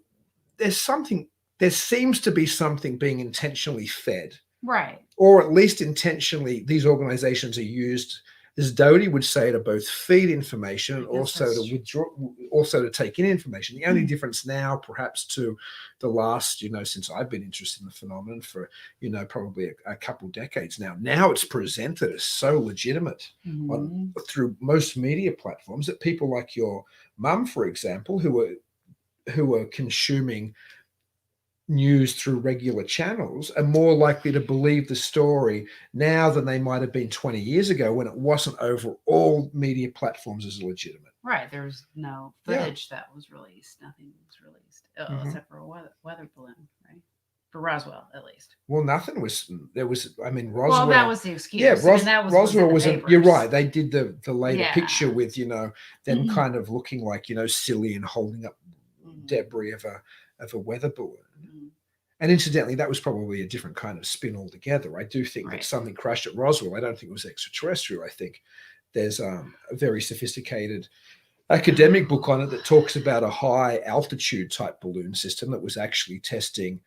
there seems to be something being intentionally fed. Right. Or at least intentionally, these organizations are used, as Doty would say, to both feed information and also to withdraw, also to take in information. The only difference now, perhaps to the last, since I've been interested in the phenomenon for, probably a couple decades now it's presented as so legitimate through most media platforms that people like your mum, for example, who are consuming news through regular channels, are more likely to believe the story now than they might have been 20 years ago, when it wasn't over all media platforms as legitimate. Right. There's no footage that was released. Nothing was released except for a weather balloon, right? For Roswell, at least. Well, nothing was. There was. I mean, Roswell. Well, that was the excuse. Yeah, Roswell was. You're right. They did the later picture with them kind of looking like silly and holding up debris of a weather balloon. And incidentally, that was probably a different kind of spin altogether. I do think that something crashed at Roswell. I don't think it was extraterrestrial. I think there's a very sophisticated academic book on it that talks about a high altitude type balloon system that was actually testing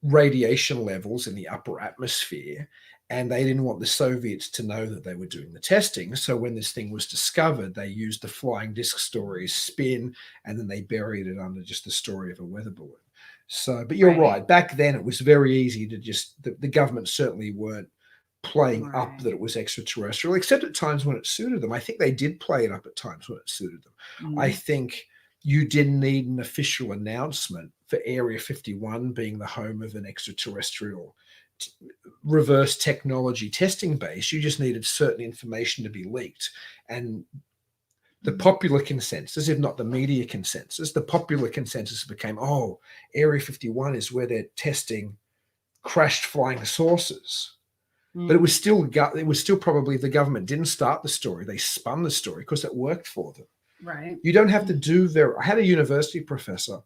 radiation levels in the upper atmosphere. And they didn't want the Soviets to know that they were doing the testing. So when this thing was discovered, they used the flying disc story's spin, and then they buried it under just the story of a weather balloon. So, but you're right. Back then, it was very easy to just, the government certainly weren't playing up Right. that it was extraterrestrial, except at times when it suited them. I think they did play it up at times when it suited them. I think you didn't need an official announcement for Area 51 being the home of an extraterrestrial reverse technology testing base. You just needed certain information to be leaked. And the popular consensus, if not the media consensus, the popular consensus became, oh, Area 51 is where they're testing crashed flying saucers. But it was still probably the government didn't start the story. They spun the story because it worked for them. Right. You don't have to do I had a university professor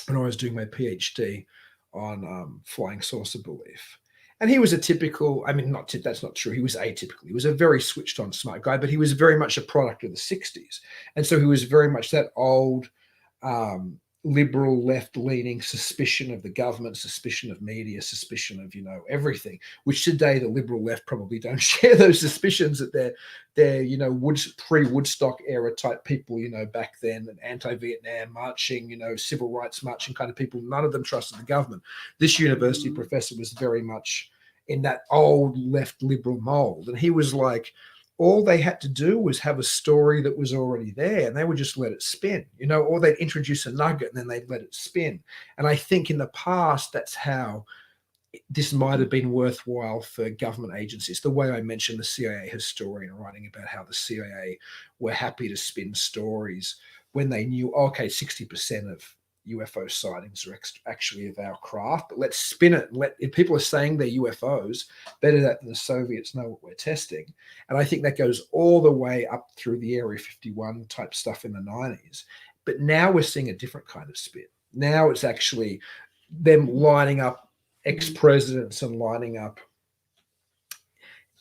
when I was doing my PhD on flying saucer belief. And he was a typical, I mean, that's not true. He was atypical. He was a very switched on smart guy, but he was very much a product of the 60s. And so he was very much that old liberal left-leaning suspicion of the government, suspicion of media, suspicion of, everything, which today the liberal left probably don't share those suspicions, that they're pre-Woodstock era type people, back then, and anti-Vietnam marching, civil rights marching kind of people. None of them trusted the government. This university professor was very much in that old left liberal mold. And he was like, all they had to do was have a story that was already there, and they would just let it spin, or they'd introduce a nugget and then they'd let it spin. And I think in the past, that's how this might have been worthwhile for government agencies. The way I mentioned the CIA historian writing about how the CIA were happy to spin stories when they knew, okay, 60% of UFO sightings are actually of our craft, but let's spin it. If people are saying they're UFOs, better that than the Soviets know what we're testing. And I think that goes all the way up through the Area 51 type stuff in the 90s. But now we're seeing a different kind of spin. Now it's actually them lining up ex-presidents and lining up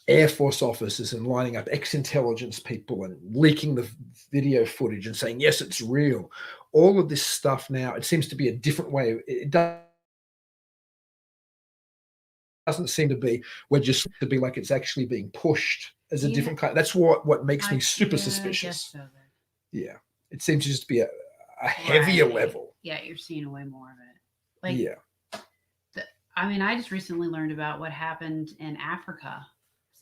Air Force officers and lining up ex-intelligence people and leaking the video footage and saying, yes, it's real. All of this stuff now, it seems to be a different way. It doesn't seem to be, we're just to be like it's actually being pushed as a different kind. That's what makes me super suspicious. So Yeah. It seems to just be a heavier level. Yeah, you're seeing way more of it. Like, yeah. I just recently learned about what happened in Africa.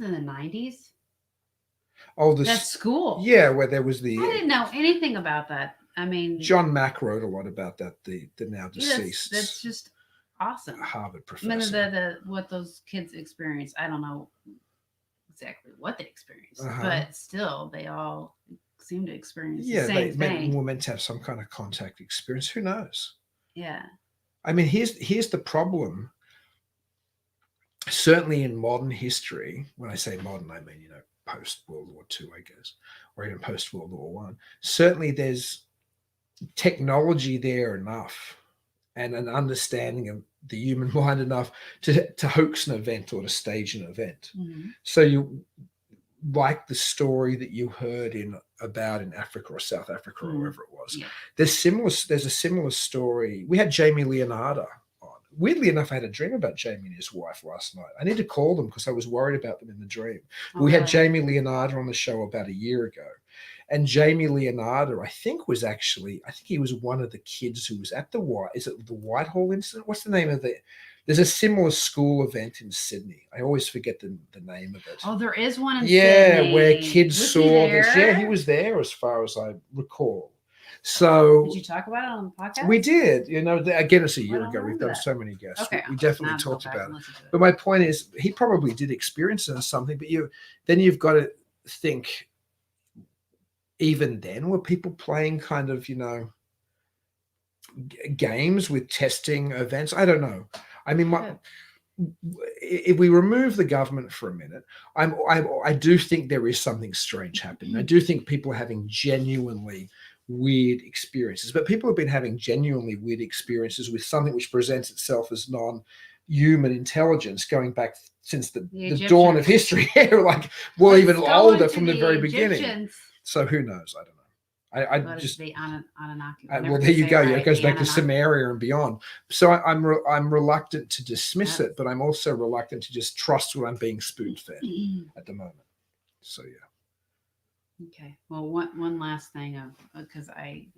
In the 90s. Oh, that school. Yeah, where there was I didn't know anything about that. John Mack wrote a lot about that. The now deceased. That's just awesome. Harvard professor. What those kids experienced. I don't know exactly what they experienced, but still, they all seem to experience the same thing. We're meant to have some kind of contact experience. Who knows? Yeah. Here's the problem. Certainly in modern history, when I say modern, I mean, post World War II, I guess, or even post World War I, certainly there's technology there enough and an understanding of the human mind enough to hoax an event or to stage an event. So you like the story that you heard about in Africa or South Africa or wherever it was. Yeah. There's a similar story. We had Jamie Leonardo. Weirdly enough, I had a dream about Jamie and his wife last night. I need to call them because I was worried about them in the dream. We had Jamie Leonardo on the show about a year ago. And Jamie Leonardo, I think he was one of the kids who was at the Whitehall incident? What's the name of there's a similar school event in Sydney. I always forget the name of it. Oh, there is one in Sydney. Yeah, where kids saw this. Yeah, he was there as far as I recall. So did you talk about it on the podcast? We did. Again, it's a year ago. We've done so many guests. Okay, we definitely talked about it. But my point is, he probably did experience it or something. But you've got to think. Even then, were people playing kind of games with testing events? I don't know. If we remove the government for a minute, I do think there is something strange happening. I do think people are having genuinely weird experiences, but people have been having genuinely weird experiences with something which presents itself as non-human intelligence going back since the dawn of history. Even older from the very beginning. So who knows? I don't know. I just the Anunnaki. Well, there you go. It goes back to Sumeria and beyond. So I'm reluctant to dismiss it, but I'm also reluctant to just trust what I'm being spoon-fed at the moment. So yeah. Okay. Well, one last thing, because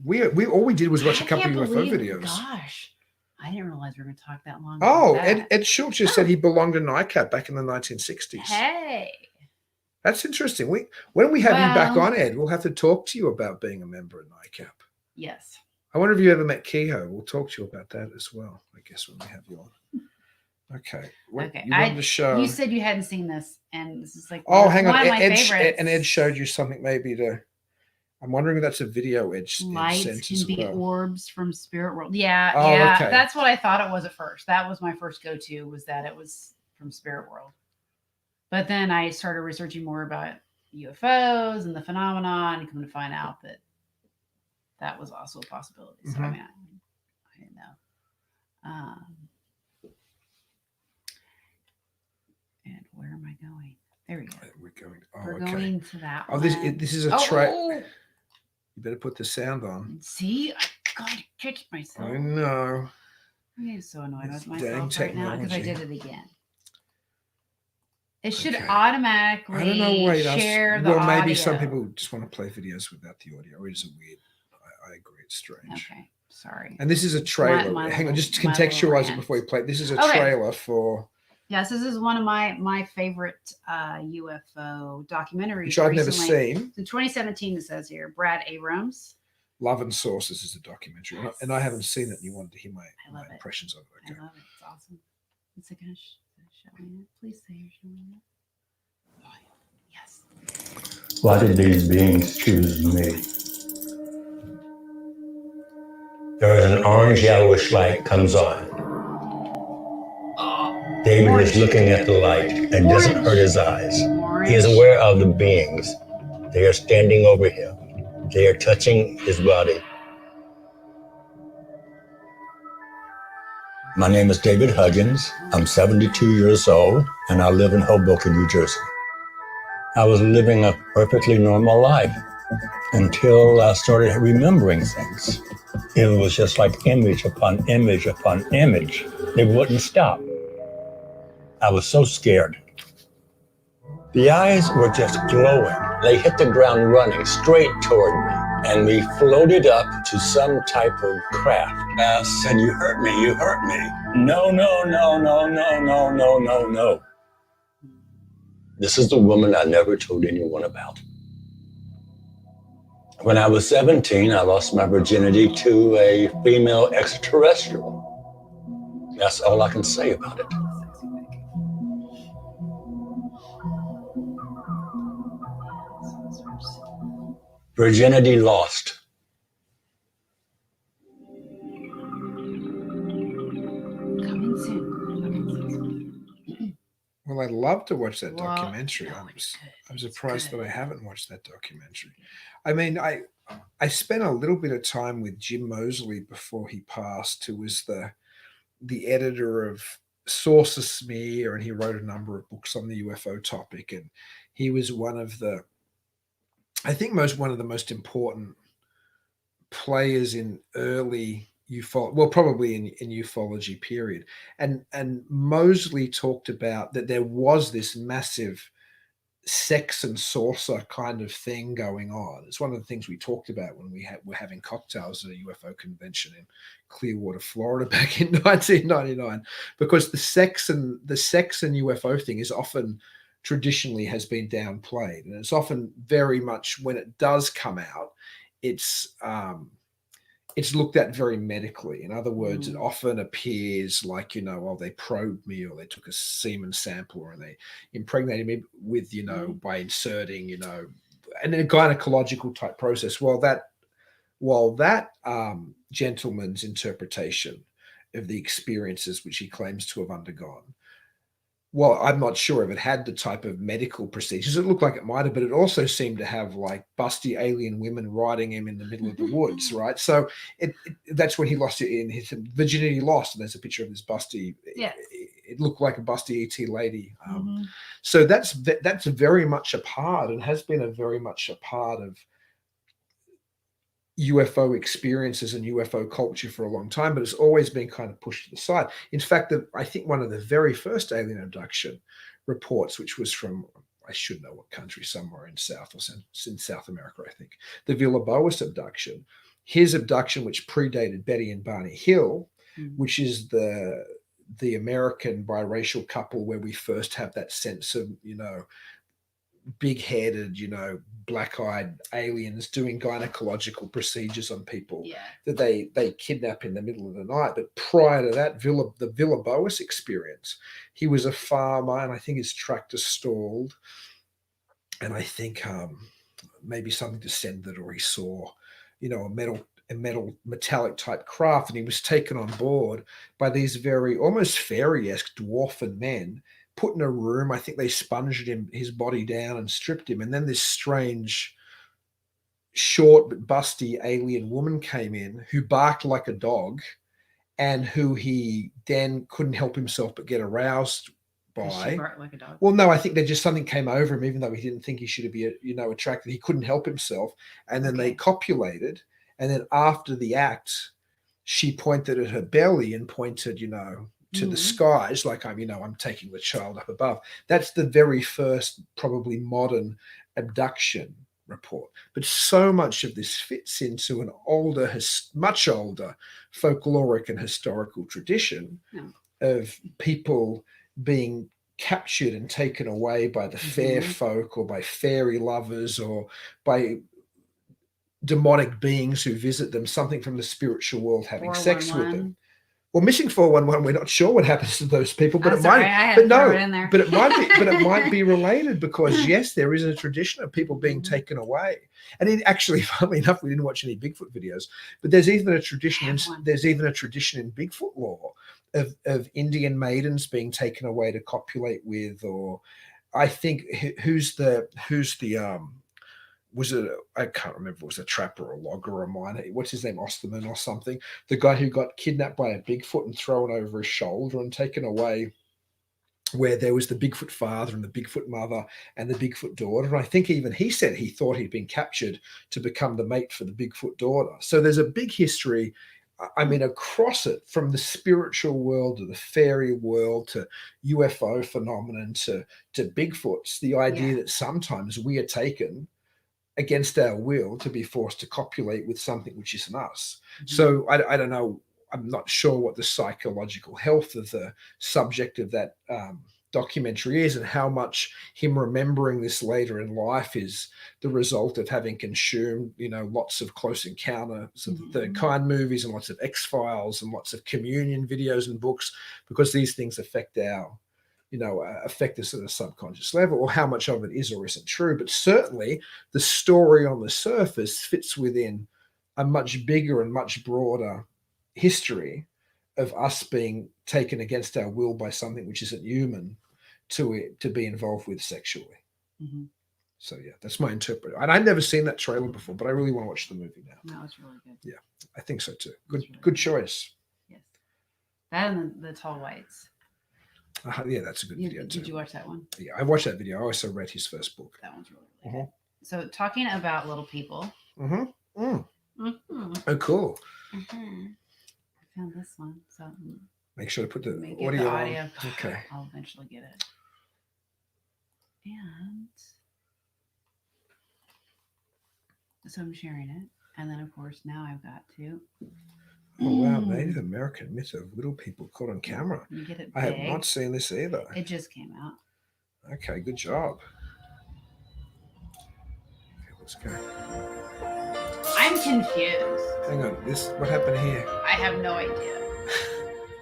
we all we did was watch a couple of UFO videos. Gosh, I didn't realize we were going to talk that long. Oh, about that. Ed Schultz just said he belonged to NICAP back in the 1960s. Hey. That's interesting. When we have you back Well- on, Ed, we'll have to talk to you about being a member of NICAP. Yes. I wonder if you ever met Kehoe. We'll talk to you about that as well, I guess, when we have you on. Okay. Okay. You wanted to show. You said you hadn't seen this, and this is like Oh, hang on. one of my Ed, favorites. and Ed showed you something maybe to. I'm wondering if that's a video Ed Lights sent can as be well. orbs from spirit world. Yeah, Oh, yeah. okay. That's what I thought it was at first. That was my first go-to, was that it was from spirit world. But then I started researching more about UFOs and the phenomenon, and come to find out that that was also a possibility. So I mean, I didn't know. And where am I going? There we go. We're going. We're okay. going to that. Oh, one. this is a tray. You better put the sound on. See, I gotta catch myself. I know. I'm so annoyed This with dang myself right now because I technology. did it again. It should Okay. automatically I don't know why it asks- share the Well, audio. maybe some people just want to play videos without the audio. It is a weird. I agree. It's strange. Okay, sorry. And this is a trailer. My Hang on, little- just my little contextualize it rant. before you play. This is a Okay. trailer for Yes, this is one of my favorite UFO documentaries. which I've never recently. seen. In 2017, it says here, Brad Abrams. Love and Sources is a documentary, and I haven't seen it. And you wanted to hear my love it. impressions of it. Okay. I love it. It's awesome. Is it going to showing it? Please say you're showing it. Oh, yes. Why did these beings choose me? There is an orange yellowish light comes on. David is looking at the light and doesn't hurt his eyes. He is aware of the beings. They are standing over him. They are touching his body. My name is David Huggins. I'm 72 years old and I live in Hoboken, New Jersey. I was living a perfectly normal life until I started remembering things. It was just like image upon image upon image. It wouldn't stop. I was so scared. The eyes were just glowing. They hit the ground running straight toward me, and we floated up to some type of craft. I said, "You hurt me, you hurt me." No, no, no, no, no, no, no, no, no. This is the woman I never told anyone about. When I was 17, I lost my virginity to a female extraterrestrial. That's all I can say about it. Virginity lost. Coming soon. Well, I'd love to watch that Well, documentary. no, I'm surprised that I haven't watched that documentary. I mean, I spent a little bit of time with Jim Moseley before he passed, who was the editor of Sources Smear, and he wrote a number of books on the UFO topic. And he was one of the, I think one of the most important players in early well, probably in ufology period. And Moseley talked about that there was this massive sex and saucer kind of thing going on. It's one of the things we talked about when were having cocktails at a UFO convention in Clearwater, Florida back in 1999, because the sex and UFO thing is often traditionally has been downplayed, and it's often very much, when it does come out, it's looked at very medically. In other words, it often appears like, oh, they probed me, or they took a semen sample, or they impregnated me with, by inserting, and a gynecological type process. While that gentleman's interpretation of the experiences which he claims to have undergone, well, I'm not sure if it had the type of medical procedures. It looked like it might have, but it also seemed to have like busty alien women riding him in the middle of the woods, right? So that's when he lost it in his virginity lost. And there's a picture of this busty. Yes. It looked like a busty ET lady. So that's very much a part, and has been very much a part of UFO experiences and UFO culture for a long time, but it's always been kind of pushed to the side. In fact, I think one of the very first alien abduction reports, which was from, I should know what country, somewhere in South America, I think, the Villa Boas abduction, his abduction, which predated Betty and Barney Hill, which is the American biracial couple where we first have that sense of, big-headed, black-eyed aliens doing gynecological procedures on people that they kidnap in the middle of the night. But prior to that, the Villa-Boas experience, he was a farmer, and I think his tractor stalled, and I think maybe something descended, or he saw, a metallic type craft, and he was taken on board by these very almost fairy-esque dwarfen men, put in a room. I think they sponged his body down and stripped him, and then this strange, short but busty alien woman came in who barked like a dog, and who he then couldn't help himself but get aroused by. She barked like a dog. Well, no, I think they just something came over him, even though he didn't think he should be, attracted. He couldn't help himself, and then they copulated, and then after the act, she pointed at her belly and pointed, to the skies, like I'm taking the child up above. That's the very first, probably modern abduction report. But so much of this fits into an older, much older folkloric and historical tradition of people being captured and taken away by the fair folk, or by fairy lovers, or by demonic beings who visit them, something from the spiritual world, having sex with them. Well, missing 411, we're not sure what happens to those people, but it might be related, because yes, there is a tradition of people being taken away. And actually, funnily enough, we didn't watch any Bigfoot videos, but there's even a tradition in Bigfoot lore of Indian maidens being taken away to copulate with, or I think was it, I can't remember, it was a trapper or a logger or a miner. What's his name? Osterman or something. The guy who got kidnapped by a Bigfoot and thrown over his shoulder and taken away, where there was the Bigfoot father and the Bigfoot mother and the Bigfoot daughter. And I think even he said he thought he'd been captured to become the mate for the Bigfoot daughter. So there's a big history, across it, from the spiritual world to the fairy world to UFO phenomenon to Bigfoots, the idea that sometimes we are taken against our will to be forced to copulate with something which isn't us. So I don't know. I'm not sure what the psychological health of the subject of that documentary is, and how much him remembering this later in life is the result of having consumed, lots of Close Encounters of the Third Kind movies, and lots of X-Files, and lots of communion videos and books, because these things affect affect us at a subconscious level, or how much of it is or isn't true. But certainly the story on the surface fits within a much bigger and much broader history of us being taken against our will by something which isn't human to be involved with sexually. So yeah, that's my interpretation. And I've never seen that trailer before, but I really want to watch the movie now. No, it's really good. Yeah, I think so too. Good choice. Yes, that and the Tall Whites. Yeah, that's a good video too. Did you watch that one? Yeah, I watched that video. I also read his first book. That one's really good. So talking about little people. Oh, cool. I found this one. So make sure to put the audio on. God, Okay. I'll eventually get it. And so I'm sharing it. And then, of course, now I've got to. Oh, wow. Native American myth of little people caught on camera. You get it I have big. not seen this either. It just came out. Okay, good job. Okay, let's go. I'm confused. Hang on. What happened here? I have no idea.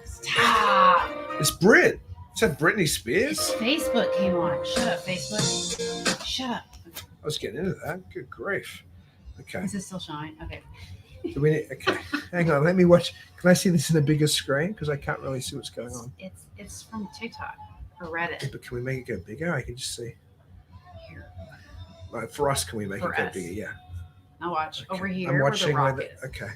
Stop. It's Brit. Is that Britney Spears? Facebook came on. Shut up, Facebook. Shut up. I was getting into that. Good grief. Okay. Is this still showing? Okay. Okay. Hang on. Let me watch. Can I see this in a bigger screen? Because I can't really see what's going on. It's from TikTok or Reddit. Yeah, but can we make it go bigger? I can just see. Here. For us, can we make it go bigger? Yeah. Now watch. Okay. Over here I'm watching where the rock is. Okay.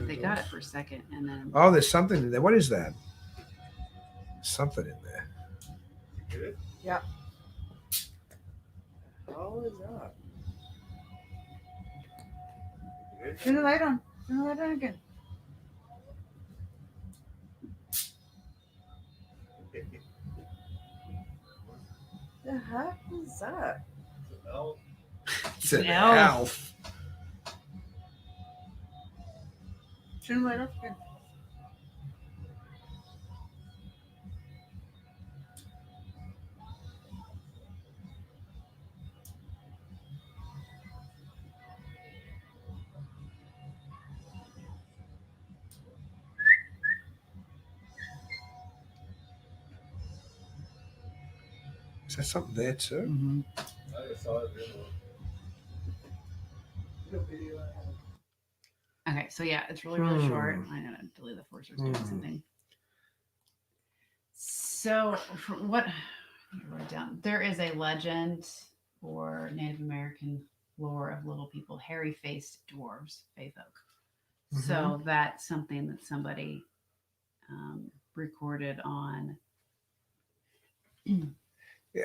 They got it for a second, and then. Oh, there's something in there. What is that? Something in there. You get it? Yeah. How is that? Turn the light on. Turn the light on again. The heck is that? It's an elf. elf. Turn right up here. Is there something there too? Mm-hmm. Okay, so yeah, it's really short. I'm gonna delete the force or doing something. So, for what I wrote down, there is a legend or Native American lore of little people, hairy-faced dwarves, fae folk. So that's something that somebody recorded on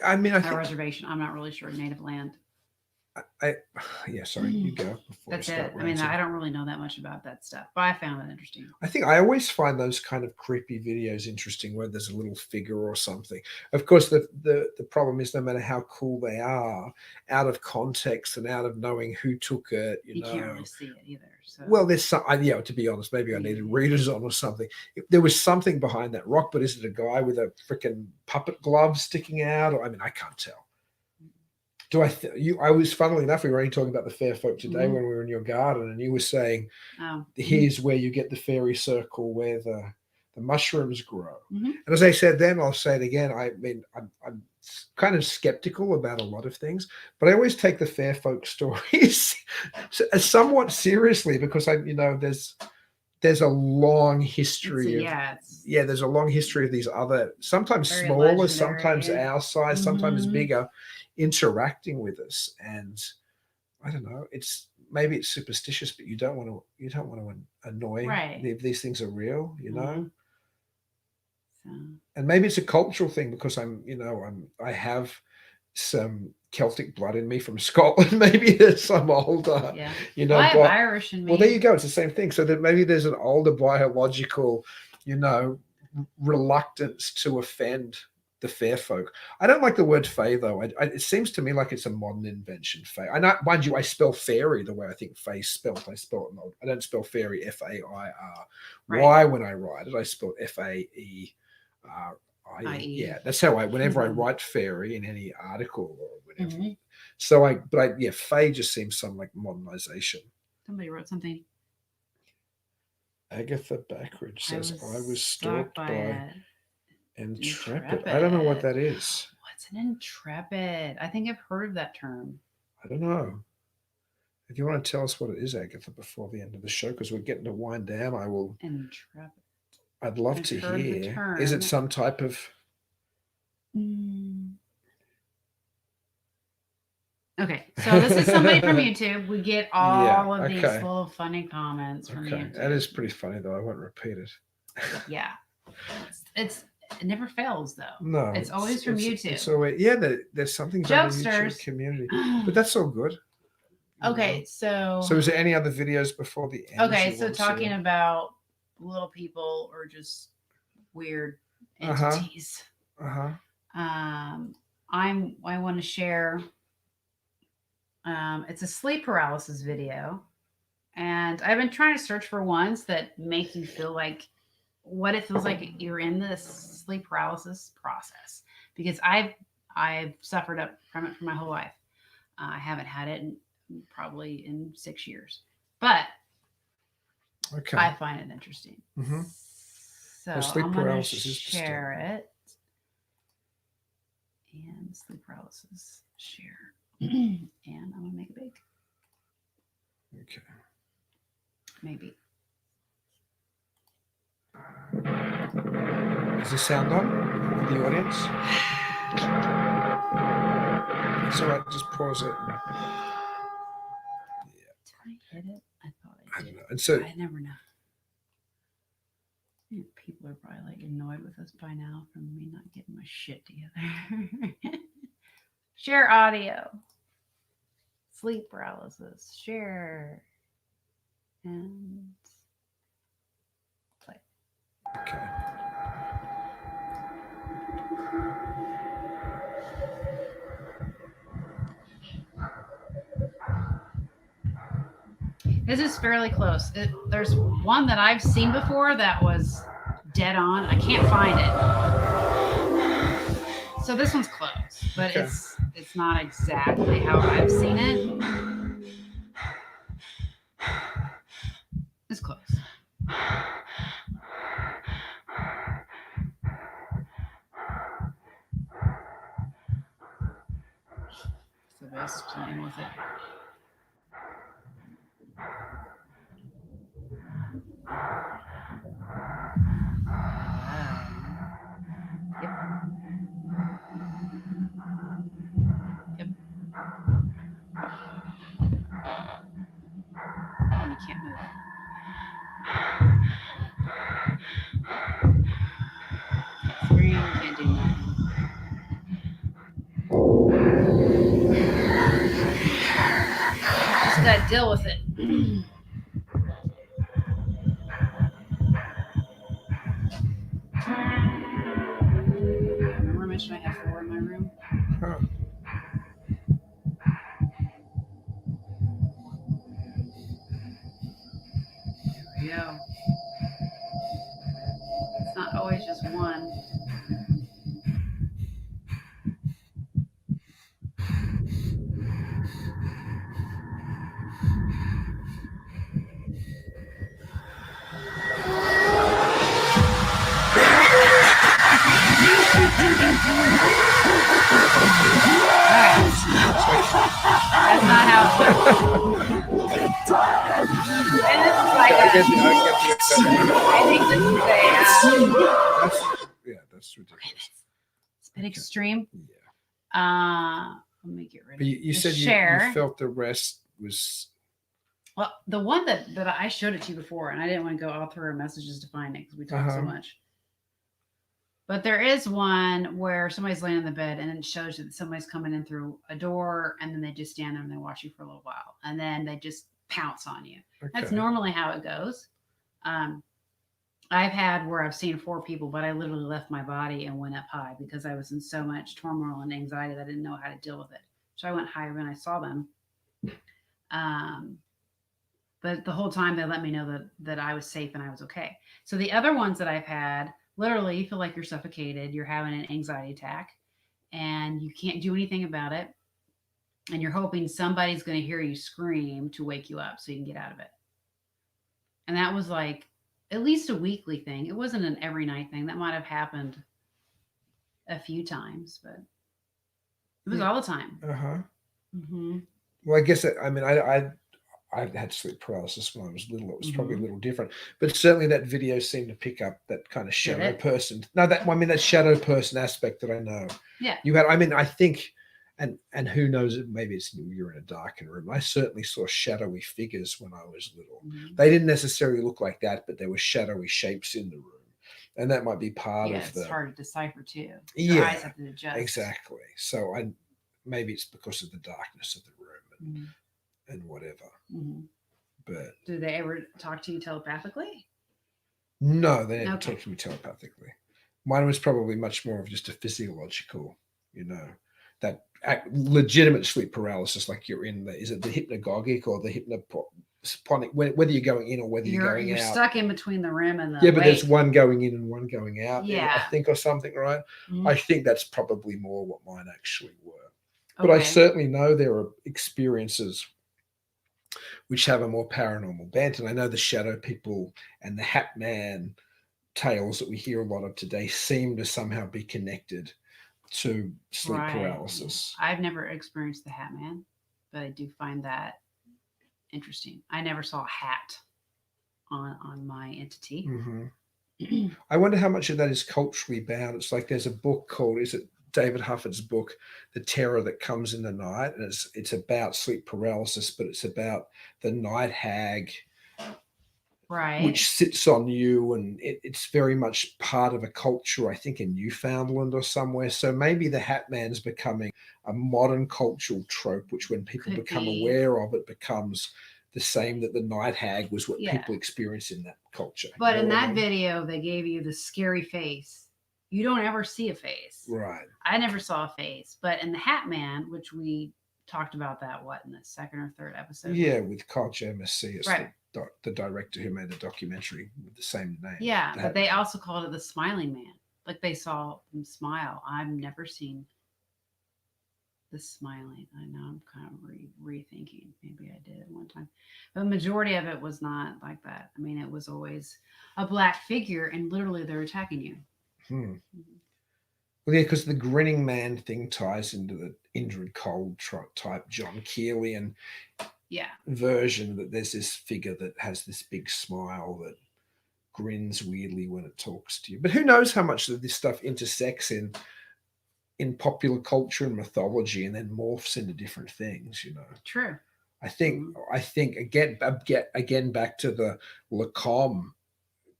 I mean, I a think reservation. I'm not really sure, native land. yeah, sorry, you go before That's I start it. I mean, ranting. I don't really know that much about that stuff, but I found it interesting. I think I always find those kind of creepy videos interesting where there's a little figure or something. Of course, the problem is no matter how cool they are, out of context and out of knowing who took it, you know. Can't really see it either. So. Well, there's some, yeah, to be honest, maybe I needed readers on or something. There was something behind that rock, but is it a guy with a freaking puppet glove sticking out? Or, I mean, I can't tell. Do I was, funnily enough, we were only talking about the fair folk today when we were in your garden, and you were saying, here's where you get the fairy circle where the mushrooms grow. And as I said then, I'll say it again, I mean, I'm kind of skeptical about a lot of things, but I always take the fair folk stories somewhat seriously because there's a long history there's a long history of these other, sometimes very smaller, legendary, sometimes our size, sometimes bigger, interacting with us. And I don't know, maybe it's superstitious, but you don't want to annoy if these things are real, you know. So. And maybe it's a cultural thing because I have some Celtic blood in me from Scotland. Maybe there's some older, I have Irish in me. Well, there you go. It's the same thing. So that maybe there's an older biological, reluctance to offend the fair folk. I don't like the word fae though. It seems to me like it's a modern invention. Fae. Mind you, I spell fairy the way I think fae spelled. I don't spell fairy FAIR. Why when I write it, I spell FAER. Yeah, that's how whenever I write fairy in any article or whatever. So fae just seems some like modernization. Somebody wrote something. Agatha Backridge says I was stalked by intrepid. I don't know what that is. What's an intrepid? I think I've heard of that term. I don't know. If you want to tell us what it is, Agatha, before the end of the show, because we're getting to wind down, I will. Intrepid. I'd love to hear. Is it some type of? Okay, so this is somebody from YouTube. We get all of these little funny comments from YouTube. That is pretty funny, though. I won't repeat it. Yeah, it never fails though. No, it's always from YouTube. It's always, there's something about the YouTube community, but that's all good. Okay, so is there any other videos before the end? Okay, so talking about little people or just weird entities. I want to share. It's a sleep paralysis video, and I've been trying to search for ones that make you feel like what it feels like you're in this sleep paralysis process, because I've suffered from it for my whole life. I haven't had it probably in 6 years, but I find it interesting. So sleep I'm paralysis gonna is share it, and sleep paralysis share. And I'm gonna make it big. Okay. Maybe. Is the sound on for the audience? It's all right. Just pause it. Did I hit it? I thought I did. don't know. And so I never know. People are probably like annoyed with us by now from me not getting my shit together. Share audio. Sleep paralysis. Share. And play. Okay. This is fairly close. There's one that I've seen before that was dead on. I can't find it. So this one's close, but Okay. it's not exactly how I've seen it. It's close. It's the best playing with it. Yep. Yep. And you can't move. Can't scream, can't do nothing. Just gotta deal with it. Remember I mentioned I have 4 in my room? Huh. There we go. It's not always just one. That's not how it works. And this is like I think this is that's ridiculous. it's a bit extreme. Yeah. Let me get rid of But you said you felt the rest was. Well, the one that I showed it to you before, and I didn't want to go all through our messages to find it because we talked so much. But there is one where somebody's laying in the bed and it shows that somebody's coming in through a door, and then they just stand there and they watch you for a little while, and then they just pounce on you. Okay. That's normally how it goes. I've had where I've seen 4 people, but I literally left my body and went up high because I was in so much turmoil and anxiety that I didn't know how to deal with it. So I went higher when I saw them. But the whole time they let me know that I was safe and I was okay. So the other ones that I've had, literally you feel like you're suffocated, you're having an anxiety attack, and you can't do anything about it. And you're hoping somebody's going to hear you scream to wake you up so you can get out of it. And that was like at least a weekly thing. It wasn't an every night thing. That might have happened a few times, but it was all the time. Mm-hmm. Well, I guess I had sleep paralysis when I was little. It was probably a little different, but certainly that video seemed to pick up that kind of shadow person. No, that shadow person aspect that I know. Yeah. You had. I mean, I think, and who knows? Maybe it's you're in a darkened room. I certainly saw shadowy figures when I was little. Mm-hmm. They didn't necessarily look like that, but there were shadowy shapes in the room, and that might be part of the. It's hard to decipher too. Your eyes have to adjust. Exactly. So maybe it's because of the darkness of the room and whatever. Mm-hmm. But do they ever talk to you telepathically? No, they never talk to me telepathically. Mine was probably much more of just a physiological, that legitimate sleep paralysis, like you're in is it the hypnagogic or the hypnoponic, whether you're going in or whether you're going out. You're stuck in between the REM and the but there's one going in and one going out. Yeah. I think, or something, right? Mm-hmm. I think that's probably more what mine actually were. But I certainly know there are experiences which have a more paranormal bent. And I know the shadow people and the Hat Man tales that we hear a lot of today seem to somehow be connected to sleep paralysis. I've never experienced the Hat Man, but I do find that interesting. I never saw a hat on my entity. Mm-hmm. I wonder how much of that is culturally bound. It's like there's a book called, is it David Hufford's book, The Terror That Comes in the Night, and it's about sleep paralysis, but it's about the night hag, right, which sits on you, and it's very much part of a culture, I think, in Newfoundland or somewhere. So maybe the Hat Man's becoming a modern cultural trope, which when people become aware of it becomes the same that the night hag was what people experience in that culture. But in that video, they gave you the scary face. You don't ever see a face. Right. I never saw a face. But in the Hat Man, which we talked about that, what, in the second or third episode? Yeah, with Carl JMSC as Right. the director who made the documentary with the same name. Yeah, That- but they also called it the smiling man. Like they saw him smile. I've never seen the smiling. I know I'm kind of rethinking. Maybe I did at one time. But the majority of it was not like that. I mean, it was always a black figure and literally they're attacking you. Well, yeah, because the grinning man thing ties into the Indrid Cold type John Keelian Yeah. version, that there's this figure that has this big smile that grins weirdly when it talks to you. But who knows how much of this stuff intersects in popular culture and mythology and then morphs into different things, you know. True. I think again back to the Lacombe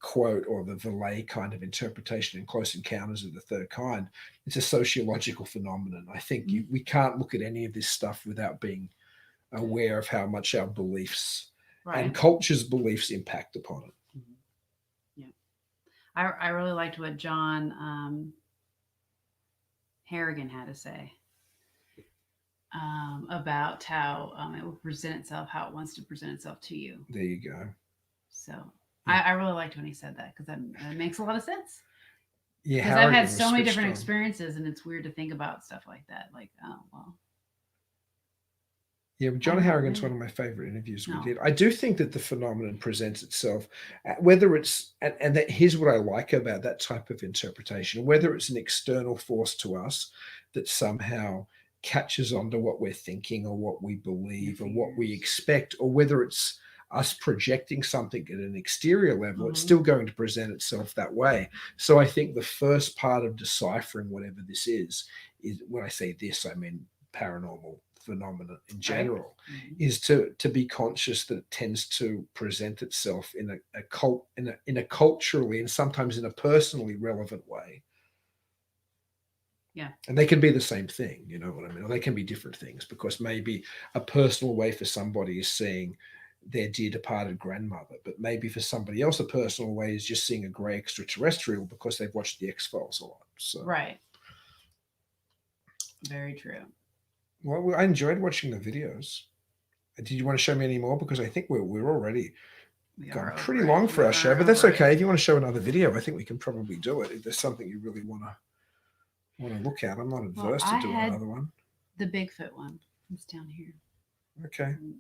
quote or the Vallée kind of interpretation in Close Encounters of the Third Kind. It's a sociological phenomenon. I think we can't look at any of this stuff without being aware of how much our beliefs and culture's beliefs impact upon it. Yeah. I really liked what John Harrigan had to say about how it will present itself, how it wants to present itself to you. There you go. So I really liked when he said that, because that makes a lot of sense. Yeah, because I've had so many different experiences, and it's weird to think about stuff like that. Like, oh well. Yeah, John Harrigan's one of my favorite interviews we did. I do think that the phenomenon presents itself, whether it's, and that here's what I like about that type of interpretation, whether it's an external force to us that somehow catches on to what we're thinking or what we believe or what we expect, or whether it's us projecting something at an exterior level, it's still going to present itself that way. So I think the first part of deciphering whatever this is when I say this, I mean paranormal phenomena in general, is to be conscious that it tends to present itself in a culturally and sometimes in a personally relevant way. Yeah. And they can be the same thing, you know what I mean? Or they can be different things, because maybe a personal way for somebody is seeing their dear departed grandmother, but maybe for somebody else a personal way is just seeing a grey extraterrestrial because they've watched the X-Files a lot. So right. Very true. Well, I enjoyed watching the videos. Did you want to show me any more? Because I think we're already gone pretty long for our show, but that's okay. If you want to show another video, I think we can probably do it. If there's something you really want to look at, I'm not adverse to doing another one. The Bigfoot one. It's down here. Okay. I don't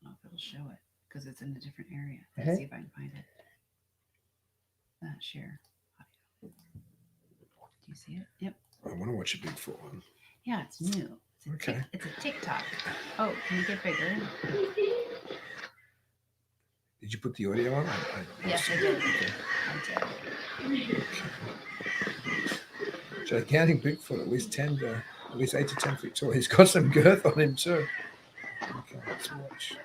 know if it'll show it because it's in a different area. Let's see if I can find it. Share. Do you see it? Yep. I want to watch a Bigfoot one. Yeah, it's new. It's a TikTok. Oh, can you get bigger? Did you put the audio on? Yes, I did. Okay. I did. Gigantic Bigfoot, at least 8 to 10 feet tall. He's got some girth on him too. Okay, let's watch.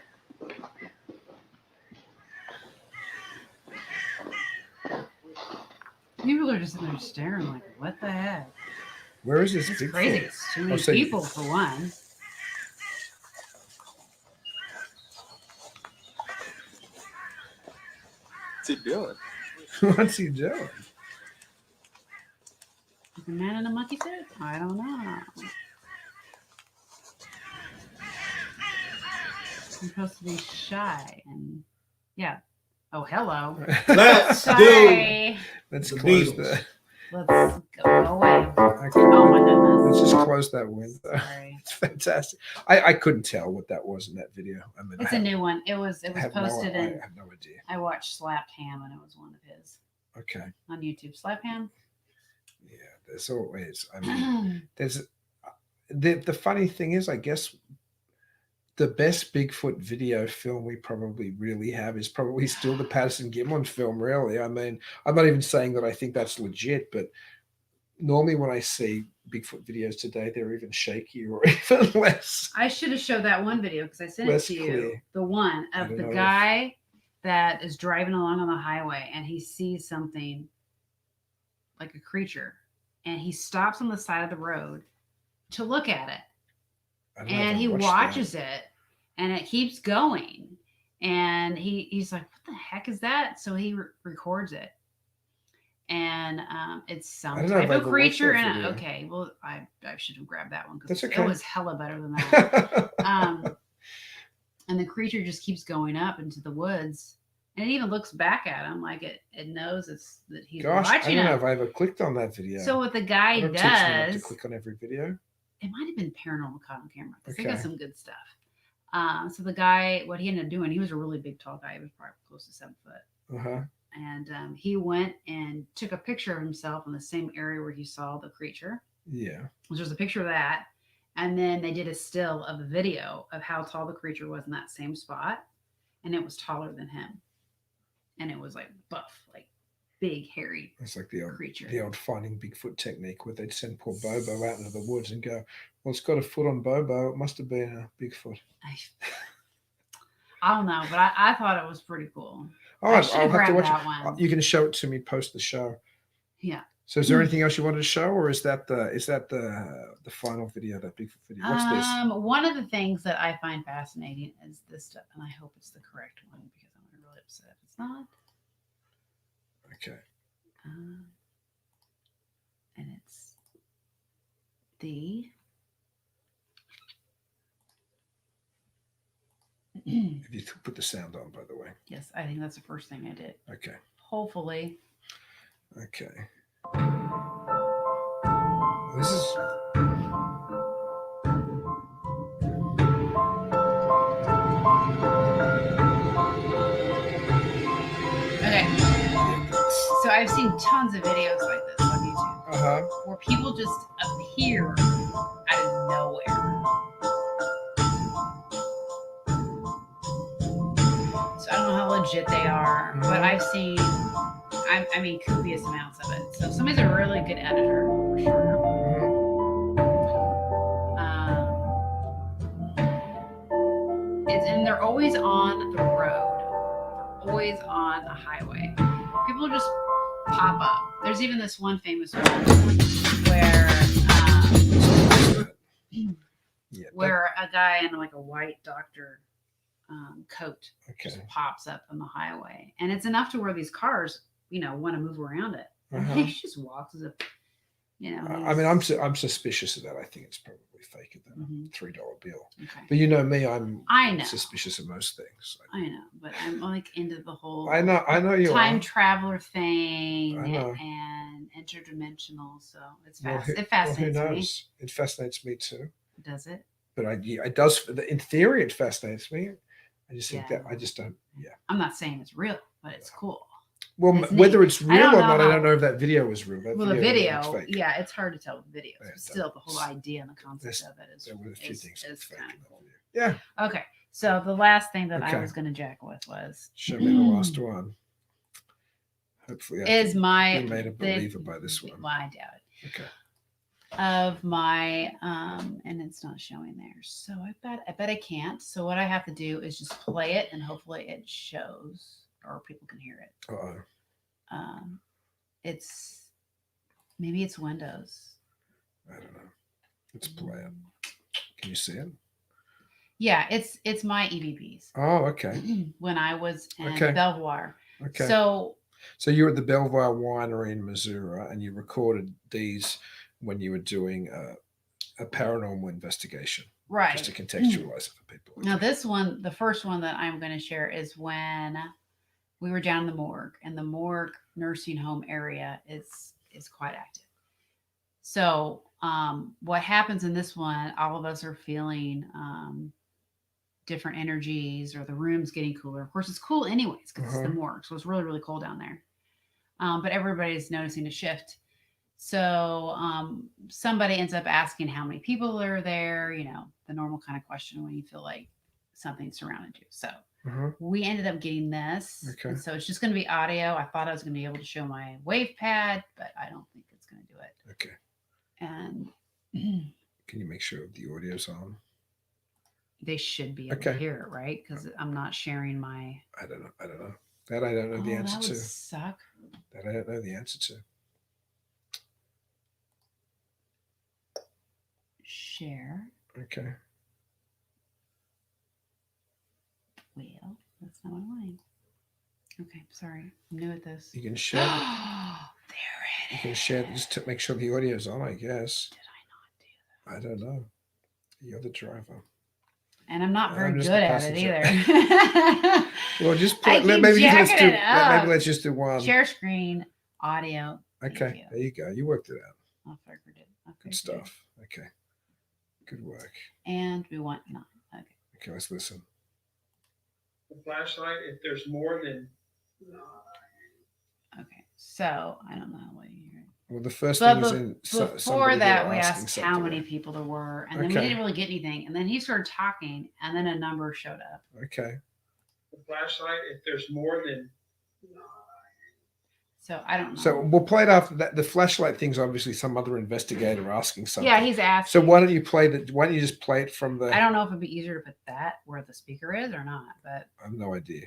People are just sitting there staring like, what the heck? Where is this It's Bigfoot? crazy. It's too many people for one. What's he doing? What's he doing? Is a man in a monkey suit? I don't know. I'm supposed to be shy and yeah. Oh, hello. Let's Sorry. Let's close that. Let's go away. Okay. Oh my goodness. Let's just close that window. Sorry. It's fantastic. I couldn't tell what that was in that video. I mean, It's a new one. It was posted I in. have no idea. I watched Slapped Ham and it was one of his Okay. on YouTube. Slapped Ham. Yeah, there's always. I mean, there's the funny thing is, I guess the best Bigfoot video film we probably really have is probably still the Patterson Gimlin film. Really, I mean, I'm not even saying that I think that's legit, but normally when I see Bigfoot videos today, they're even shakier or even less. I should have showed that one video because I sent it to you. Clear. The one of the guy that is driving along on the highway and he sees something like a creature and he stops on the side of the road to look at it. And he watches it and it keeps going. And he's like, what the heck is that? So he records it. and it's some I don't know if type I of ever watched creature. that And video. okay, well, I should have grabbed that one because That's it okay. was hella better than that. And the creature just keeps going up into the woods, and it even looks back at him like it knows that he's Gosh, I watching don't know him. if I ever clicked on that video. So what the guy That'll teach me not to does, click on every video. it might have been Paranormal caught on camera because they Okay. got some good stuff. So the guy, what he ended up doing, he was a really big, tall guy. He was probably close to 7 foot. And he went and took a picture of himself in the same area where he saw the creature. Yeah. Which was a picture of that. And then they did a still of a video of how tall the creature was in that same spot. And it was taller than him. And it was like buff, like big, hairy It's like the old creature. the old finding Bigfoot technique where they'd send poor Bobo out into the woods and go, well, it's got a foot on Bobo. It must have been a Bigfoot. I don't know, but I thought it was pretty cool. All I right, should I'll have to grabbed watch that it. one. You can show it to me post the show. Yeah. So is there anything else you wanted to show, or is that the final video, that Bigfoot video? What's this? One of the things that I find fascinating is this stuff, and I hope it's the correct one because I'm really upset if it's not. Okay. And it's the If you put the sound on, by the way. yes, I think that's the first thing I did. Okay. Hopefully. Okay. This is. Okay. So I've seen tons of videos like this on YouTube where people just appear out of nowhere. So I don't know how legit they are, but I've seen, I mean, copious amounts of it. So somebody's a really good editor for sure. And they're always on the road, always on a highway. People just pop up. There's even this one famous one where where a guy in like a white doctor coat just pops up on the highway, and it's enough to where these cars, want to move around it. And he just walks as if, I mean, I'm suspicious of that. I think it's probably faker than a $3 bill. Okay. But you know me, I'm I know. suspicious of most things. I know, but I'm like into the whole I know you time are. traveler thing I know. and interdimensional. So it's Well, it fascinates who me. knows? It fascinates me too. Does it? But it does. In theory, it fascinates me. I just think that I just don't. Yeah. I'm not saying it's real, but it's cool. Well, It's whether neat. it's real or not, I how- don't know if that video was real. That Well, the looks video, fake. yeah, it's hard to tell with videos. Yeah, But still, the whole idea and the concept There's- of it is, there were a few things that were fake kind in of that cool. Yeah. Okay, so the last thing that I Okay. was going to jack with was Show me the last one. Hopefully, I is can my be made a believer by this one. Well, I doubt it. Okay. Of my and it's not showing there, so I bet I can't. So what I have to do is just play it, and hopefully it shows or people can hear it. Uh-oh. It's maybe it's Windows. I don't know. Let's play it. Can you see it? Yeah, it's my EVPs. Oh, okay. When I was in Okay. Belvoir. Okay. So you were at the Belvoir Winery in Missouri, and you recorded these when you were doing a paranormal investigation. right. Just to contextualize it for people. Now this one, the first one that I'm going to share is when we were down in the morgue, and the morgue nursing home area is quite active. So what happens in this one, all of us are feeling different energies, or the room's getting cooler. Of course, it's cool anyways because it's the morgue, so it's really, really cold down there. But everybody's noticing a shift. So somebody ends up asking how many people are there, the normal kind of question when you feel like something surrounded you. So we ended up getting this. Okay. And so it's just going to be audio. I thought I was going to be able to show my wave pad, but I don't think it's going to do it. Okay. And Can you make sure the audio's on? they should be able to hear it, right? Because I'm not sharing my. I don't know. That I don't know the answer that would to. suck. That I don't know the answer to. Share. Okay. Well, that's not what I wanted. Okay, sorry. I'm new at this. You can share. There You can share just to make sure the audio's on, I guess. Did I not do that? I don't know. You're the driver. And I'm not very I'm just good the at it passenger. either. Well, just I play, keep maybe let's jacking do it up. maybe let's just do one. Share screen, audio. Thank Okay, you. there you go. You worked it out. I figured it. Good stuff. Okay, good work. And we want 9. Okay. Okay, let's listen. The flashlight, if there's more than Okay. So I don't know what you hear. Well, the first But thing is in before somebody that, there we asking asked how something, many right? people there were, and then we Okay. didn't really get anything. And then he started talking, and then a number showed up. Okay. the flashlight, if there's more than So I don't know. So we'll play it after that. The flashlight thing's obviously some other investigator asking something. Yeah, he's asking. So why don't you play the? Why don't you just play it from the? I don't know if it'd be easier to put that where the speaker is or not, but I have no idea.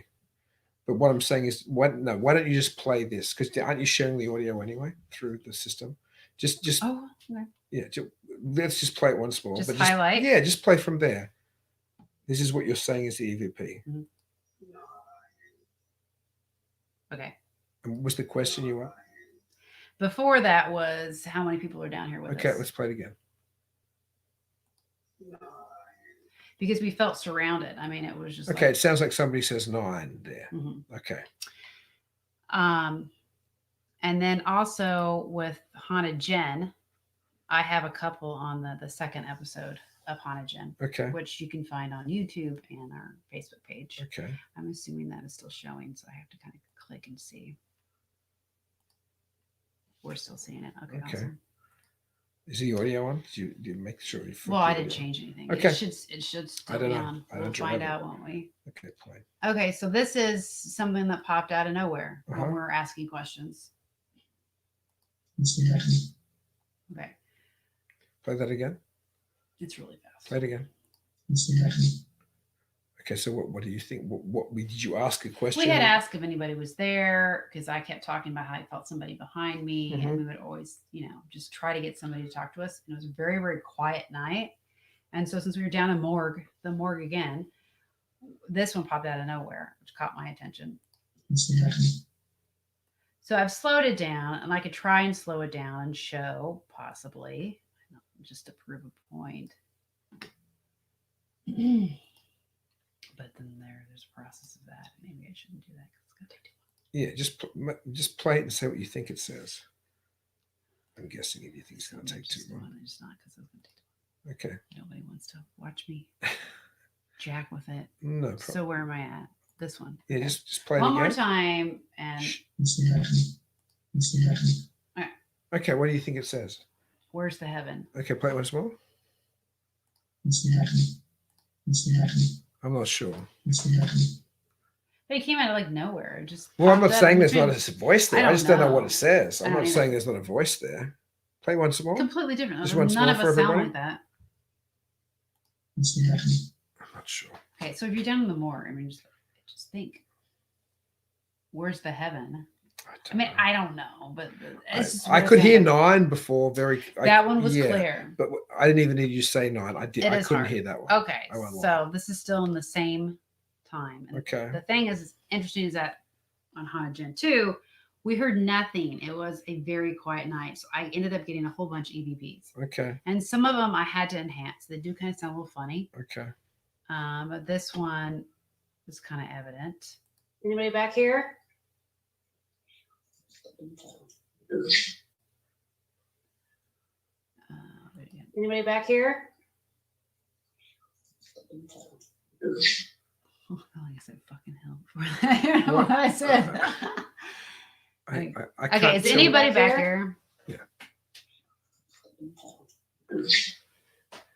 But what I'm saying is, why don't you just play this? Because aren't you sharing the audio anyway through the system? Just oh, okay. yeah. Let's just play it once more. Just but highlight? Yeah, just play from there. This is what you're saying is the EVP. Mm-hmm. Okay. And what was the question you were? Before that was how many people are down here with Okay, us? let's play it again. Because we felt surrounded. I mean, it was just Okay, like, it sounds like somebody says 9 there. Mhm. Okay. And then also with Haunted Jen, I have a couple on the second episode of Haunted Jen, Okay. which you can find on YouTube and our Facebook page. Okay. I'm assuming that is still showing, so I have to kind of click and see. We're still seeing it. Okay. Okay. Awesome. Is the audio on? Did you make sure you? Well, I didn't change anything. Okay. It should still I don't be know. on. I We'll don't find drive it. out, won't we? Okay, play. Okay, so this is something that popped out of nowhere Uh-huh. when we're asking questions. Okay, Play that again. it's really fast. Play it again. Okay, so what do you think? What did you ask a question? We had asked if anybody was there because I kept talking about how I felt somebody behind me, Mhm. and we would always, just try to get somebody to talk to us. And it was a very, very quiet night. And so since we were down in the morgue again, this one popped out of nowhere, which caught my attention. So I've slowed it down, and I could try and slow it down and show possibly, just to prove a point. But then there's a process of that. Maybe I shouldn't do that because it's going to take too long. Yeah, just play it and say what you think it says. I'm guessing if you think it's going to take too long. It's not because it's going to take too long. Okay. Nobody wants to watch me jack with it. No problem. So where am I at? This one. Yeah, Okay. just play it one again. more time and Okay, what do you think it says? where's the heaven? Okay, play it once more. I'm not sure. They came out of like nowhere. It just Well, I'm not popped up saying and there's not boom. a voice there. I just don't know what it says. I I'm don't not either. saying there's not a voice there. Play once more. Completely different. Just once None more of for us sound everybody? like that. I'm not sure. Okay, so if you're down in the morgue, I mean, just think. Where's the heaven? I don't know, but it's just I where's could the hear heaven? 9 before. That one was clear. But I didn't even need you to say 9. I did. It I is couldn't hard. hear that one. Okay, I won't lie. so this is still in the same time. And Okay. the thing is interesting is that on Haunted Gen 2, we heard nothing. It was a very quiet night. So I ended up getting a whole bunch of EVPs. Okay. And some of them I had to enhance. They do kind of sound a little funny. Okay. But this one was kind of evident. Anybody back here? Anybody back here? Oh, I said fucking hell before that. I don't know what I said. I Okay, can't is tell. anybody back here? Yeah.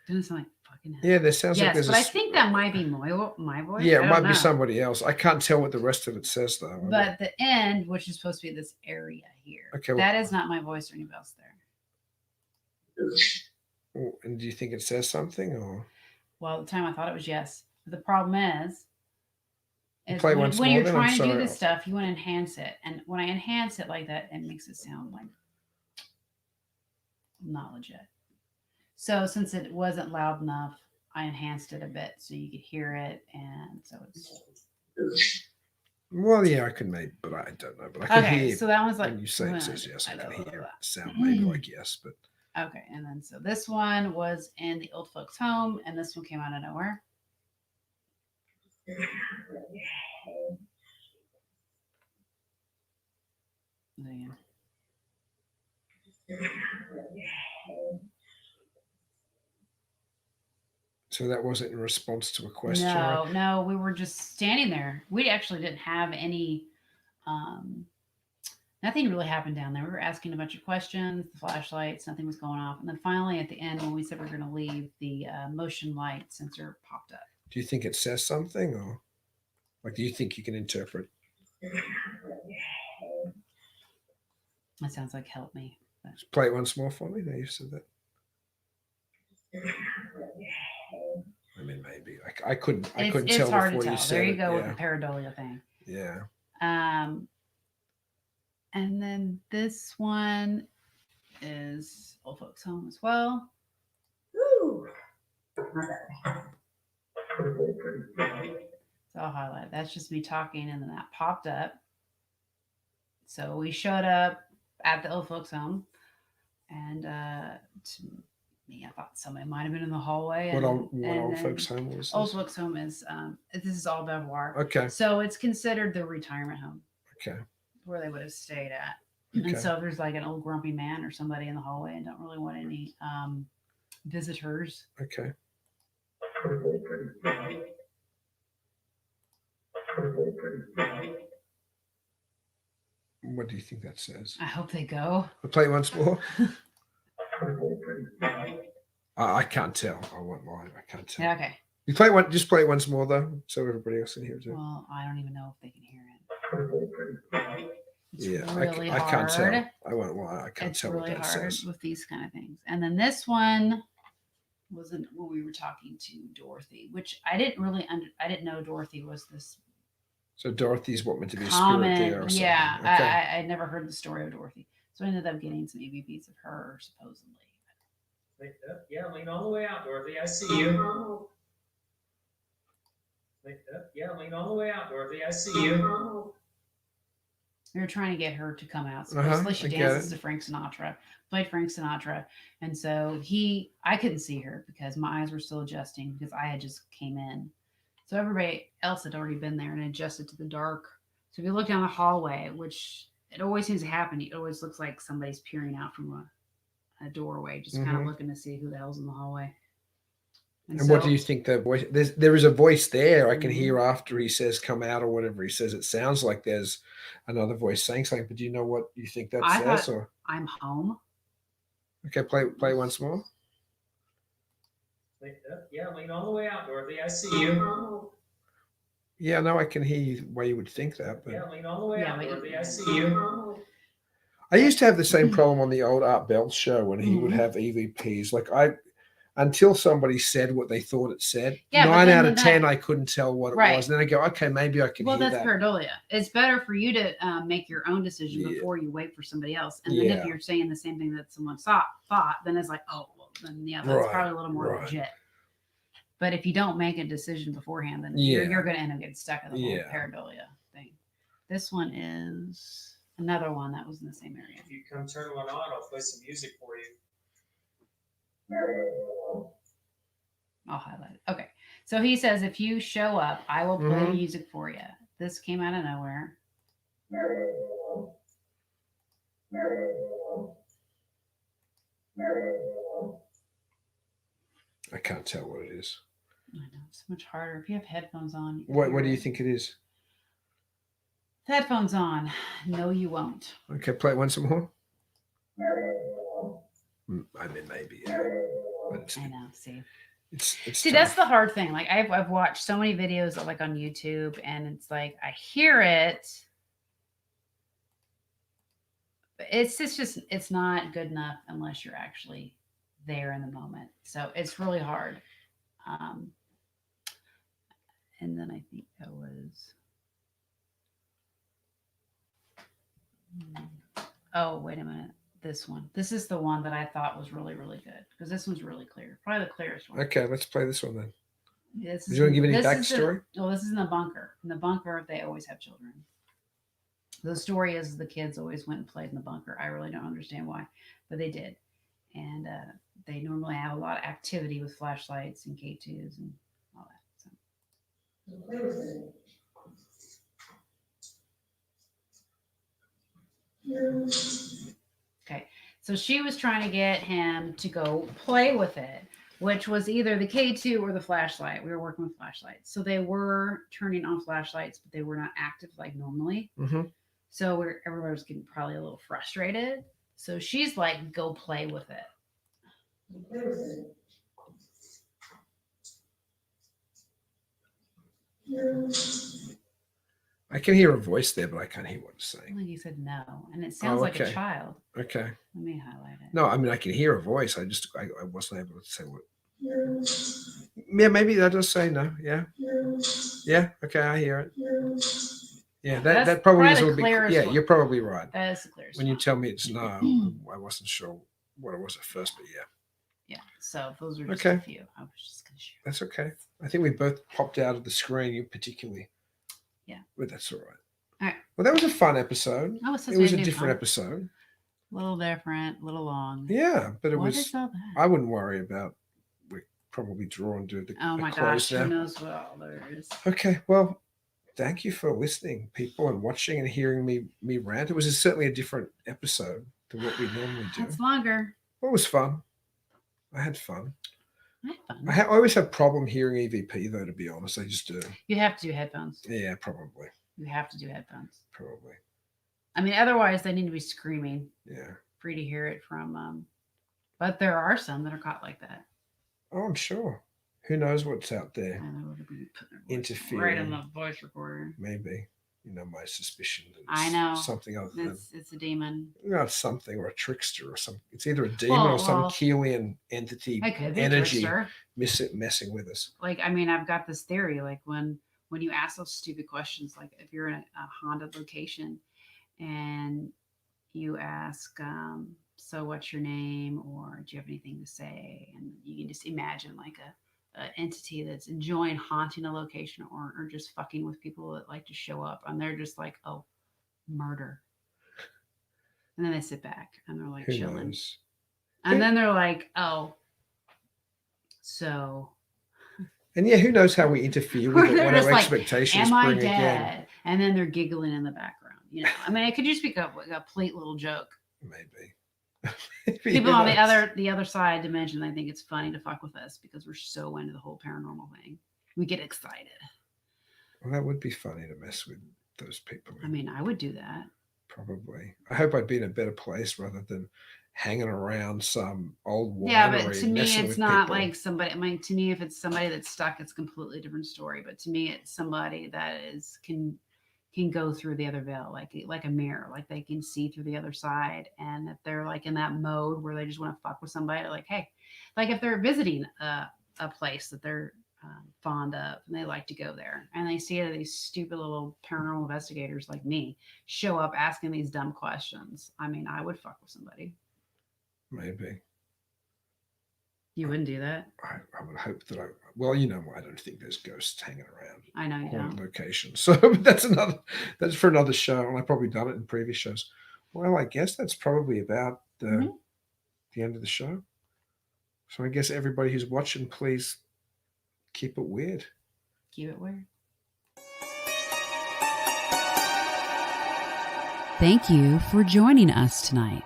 Doesn't sound like fucking hell. Yeah, there sounds like Yes, there's but I a. think that might be my voice. Yeah, I it don't might be know. somebody else. I can't tell what the rest of it says though. But the end, which is supposed to be this area here, Okay, that is not my voice or anybody else there. Oh, and do you think it says something or? Well, at the time I thought it was yes. But the problem is Play when, once when more you're then? I'm trying to do sorry. this stuff, you want to enhance it. And when I enhance it like that, it makes it sound like not legit. So since it wasn't loud enough, I enhanced it a bit so you could hear it. And so it's Well, yeah, I can maybe, but I don't know. But I can Okay, hear so that one's like when you say it well, says yes. I can hear it blah. sound maybe like yes, but Okay, and then so this one was in the old folks' home, and this one came out of nowhere. Yeah. so that wasn't in response to a question. No, right? no, we were just standing there. We actually didn't have any. Nothing really happened down there. We were asking a bunch of questions, the flashlights, nothing was going off. And then finally, at the end, when we said we are going to leave, the motion light sensor popped up. Do you think it says something, or like do you think you can interpret? That sounds like help me. But... Just play it once more for me. There, you said that. I mean, maybe I couldn't tell it's hard before to tell. you said There you it. go Yeah. with the pareidolia thing. Yeah. And then this one is old folks' home as well. Woo! So I'll highlight. That's just me talking, and then that popped up. So we showed up at the old folks' home, and to me, I thought somebody might have been in the hallway. What And old folks' home was this? Old folks' home is this is all Beauvoir. Okay. So it's considered the retirement home. Okay. Where they would have stayed at. Okay. And so if there's like an old grumpy man or somebody in the hallway and don't really want any visitors. Okay. What do you think that says? I hope they go. I'll play it once more. I can't tell. I won't lie. I can't tell. Yeah, okay. You play one. Just play it once more though, so everybody else can hear it too. Well, I don't even know if they can hear it. It's Yeah, really I can't hard. tell. I won't lie. I can't It's tell really what that hard says. with these kind of things. And then this one wasn't when we were talking to Dorothy, which I didn't really I didn't know Dorothy was this So Dorothy's what meant to be a common. spirit there or something. Yeah, Okay. I'd never heard the story of Dorothy, so I ended up getting some EVPs of her supposedly. Yeah, lean all the way out, Dorothy. I see you. Yeah, lean all the way out, Dorothy. I see you. We were trying to get her to come out. Uh-huh, Supposedly she I get dances it. to Frank Sinatra, played Frank Sinatra. And so I couldn't see her because my eyes were still adjusting because I had just came in. So everybody else had already been there and adjusted to the dark. So if you look down the hallway, which it always seems to happen, it always looks like somebody's peering out from a doorway, just kind of Mhm. looking to see who the hell's in the hallway. And what do you think the voice? There is a voice there. I can Mhm. hear after he says "come out" or whatever he says. It sounds like there's another voice saying something. But do you know what you think that I says? thought, Or I'm home. okay, play once more. Yeah, lean all the way out, Dorothy. I see you. Yeah, no, I can hear you why you would think that. But Yeah, lean all the way Yeah, out, but Dorothy. I see you. I used to have the same problem on the old Art Bell show when he would Mhm. have EVPs. Like until somebody said what they thought it said, Yeah, but 9 then out of that- 10 I couldn't tell what it Right. was. And then I go, okay, maybe I can Well, hear that's that. pareidolia. It's better for you to make your own decision Yeah. before you wait for somebody else. And then Yeah. if you're saying the same thing that someone thought, then it's like, oh, well, then yeah, that's Right, probably a little more right. legit. But if you don't make a decision beforehand, then Yeah. you're going to end up getting stuck in the whole Yeah. pareidolia thing. This one is another one that was in the same area. If you come turn one on, I'll play some music for you. I'll highlight it. Okay. So he says, if you show up, I will play Mhm. music for you. This came out of nowhere. I can't tell what it is. I know, it's so much harder. If you have headphones on. You can What hear do you it. think it is? Headphones on. No, you won't. Okay, play it once more. I mean, maybe. Yeah. But it's, I know. See. it's See, tough. that's the hard thing. Like I've watched so many videos like on YouTube, and it's like I hear it, but it's just it's not good enough unless you're actually there in the moment. So it's really hard. And then I think that was. Oh, wait a minute. This one. This is the one that I thought was really, really good because this one's really clear. Probably the clearest one. Okay, let's play this one then. This Do you want to give any this is backstory? This is in the bunker. In the bunker, they always have children. The story is the kids always went and played in the bunker. I really don't understand why, but they did. And they normally have a lot of activity with flashlights and K2s and all that. Okay, so she was trying to get him to go play with it, which was either the K2 or the flashlight. We were working with flashlights. So they were turning on flashlights, but they were not active like normally. Mm-hmm. So everybody was getting probably a little frustrated. So she's like, go play with it. I can hear a voice there, but I can't hear what it's saying. Like you said no, and it sounds like a child. Okay. Let me highlight it. No, I mean I can hear a voice. I wasn't able to say what. Yeah, maybe that does say no. Yeah. Yeah. Okay, I hear it. Yeah, that probably is a little bit. Yeah, you're probably right. That is the clearest. When you tell me it's no, I wasn't sure what it was at first, but yeah. Yeah. So those are just okay. a few. I was just gonna share. That's okay. I think we both popped out of the screen. You particularly. Yeah. But that's all right. All right. Well, that was a fun episode. That was it was a different episode. A little different, a little long. Yeah, but it What was. is all that? I wouldn't worry about. We probably draw and do the. Oh my gosh, who knows what all there is. Okay, well, thank you for listening, people, and watching and hearing me rant. It was certainly a different episode than what we normally do. It's longer. Well, it was fun. I had fun. I had fun. I always have problem hearing EVP though. To be honest, I just do. You have to do headphones. Yeah, probably. You have to do headphones. Probably. I mean, otherwise they need to be screaming. Yeah. For you to hear it from. But there are some that are caught like that. Oh, I'm sure. Who knows what's out there? Interfering. Right in the voice recorder. Maybe. You know, my suspicion that I know something other than it's a demon. Not something or a trickster or something. It's either a demon or some Keelian entity energy messing with us. Like, I mean, I've got this theory. Like when you ask those stupid questions, like if you're in a haunted location and you ask, so what's your name, or do you have anything to say? And you can just imagine like an entity that's enjoying haunting a location or just fucking with people that like to show up, and they're just like, oh, murder. And then they sit back and they're like chilling. And then they're like, oh, so. And yeah, who knows how we interfere with it, what our expectations am I bring dead? Again. And then they're giggling in the background. You know, I mean, it could just be a complete little joke. Maybe. People on the other side dimension, I think it's funny to fuck with us because we're so into the whole paranormal thing. We get excited. Well, that would be funny to mess with those people. I mean, I would do that. Probably. I hope I'd be in a better place rather than hanging around some old winery. Yeah, but to me, it's not people. like somebody. I mean, to me, if it's somebody that's stuck, it's a completely different story. But to me, it's somebody that can go through the other veil, like a mirror, like they can see through the other side. And if they're like in that mode where they just want to fuck with somebody, like, hey, like if they're visiting a place that they're fond of and they like to go there and they see these stupid little paranormal investigators like me show up asking these dumb questions. I mean, I would fuck with somebody. Maybe. You wouldn't do that? I would hope that well, you know, I don't think there's ghosts hanging around. I know you don't. Locations. So that's for another show. And I've probably done it in previous shows. Well, I guess that's probably about the end of the show. So I guess everybody who's watching, please keep it weird. Keep it weird. Thank you for joining us tonight.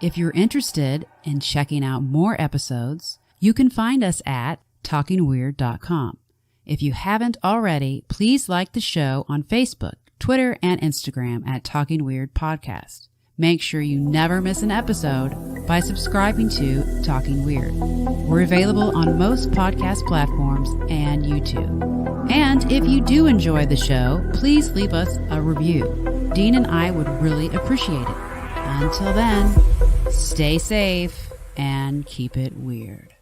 If you're interested in checking out more episodes, you can find us at talkingweird.com. If you haven't already, please like the show on Facebook, Twitter, and Instagram at Talking Weird Podcast. Make sure you never miss an episode by subscribing to Talking Weird. We're available on most podcast platforms and YouTube. And if you do enjoy the show, please leave us a review. Dean and I would really appreciate it. Until then, stay safe and keep it weird.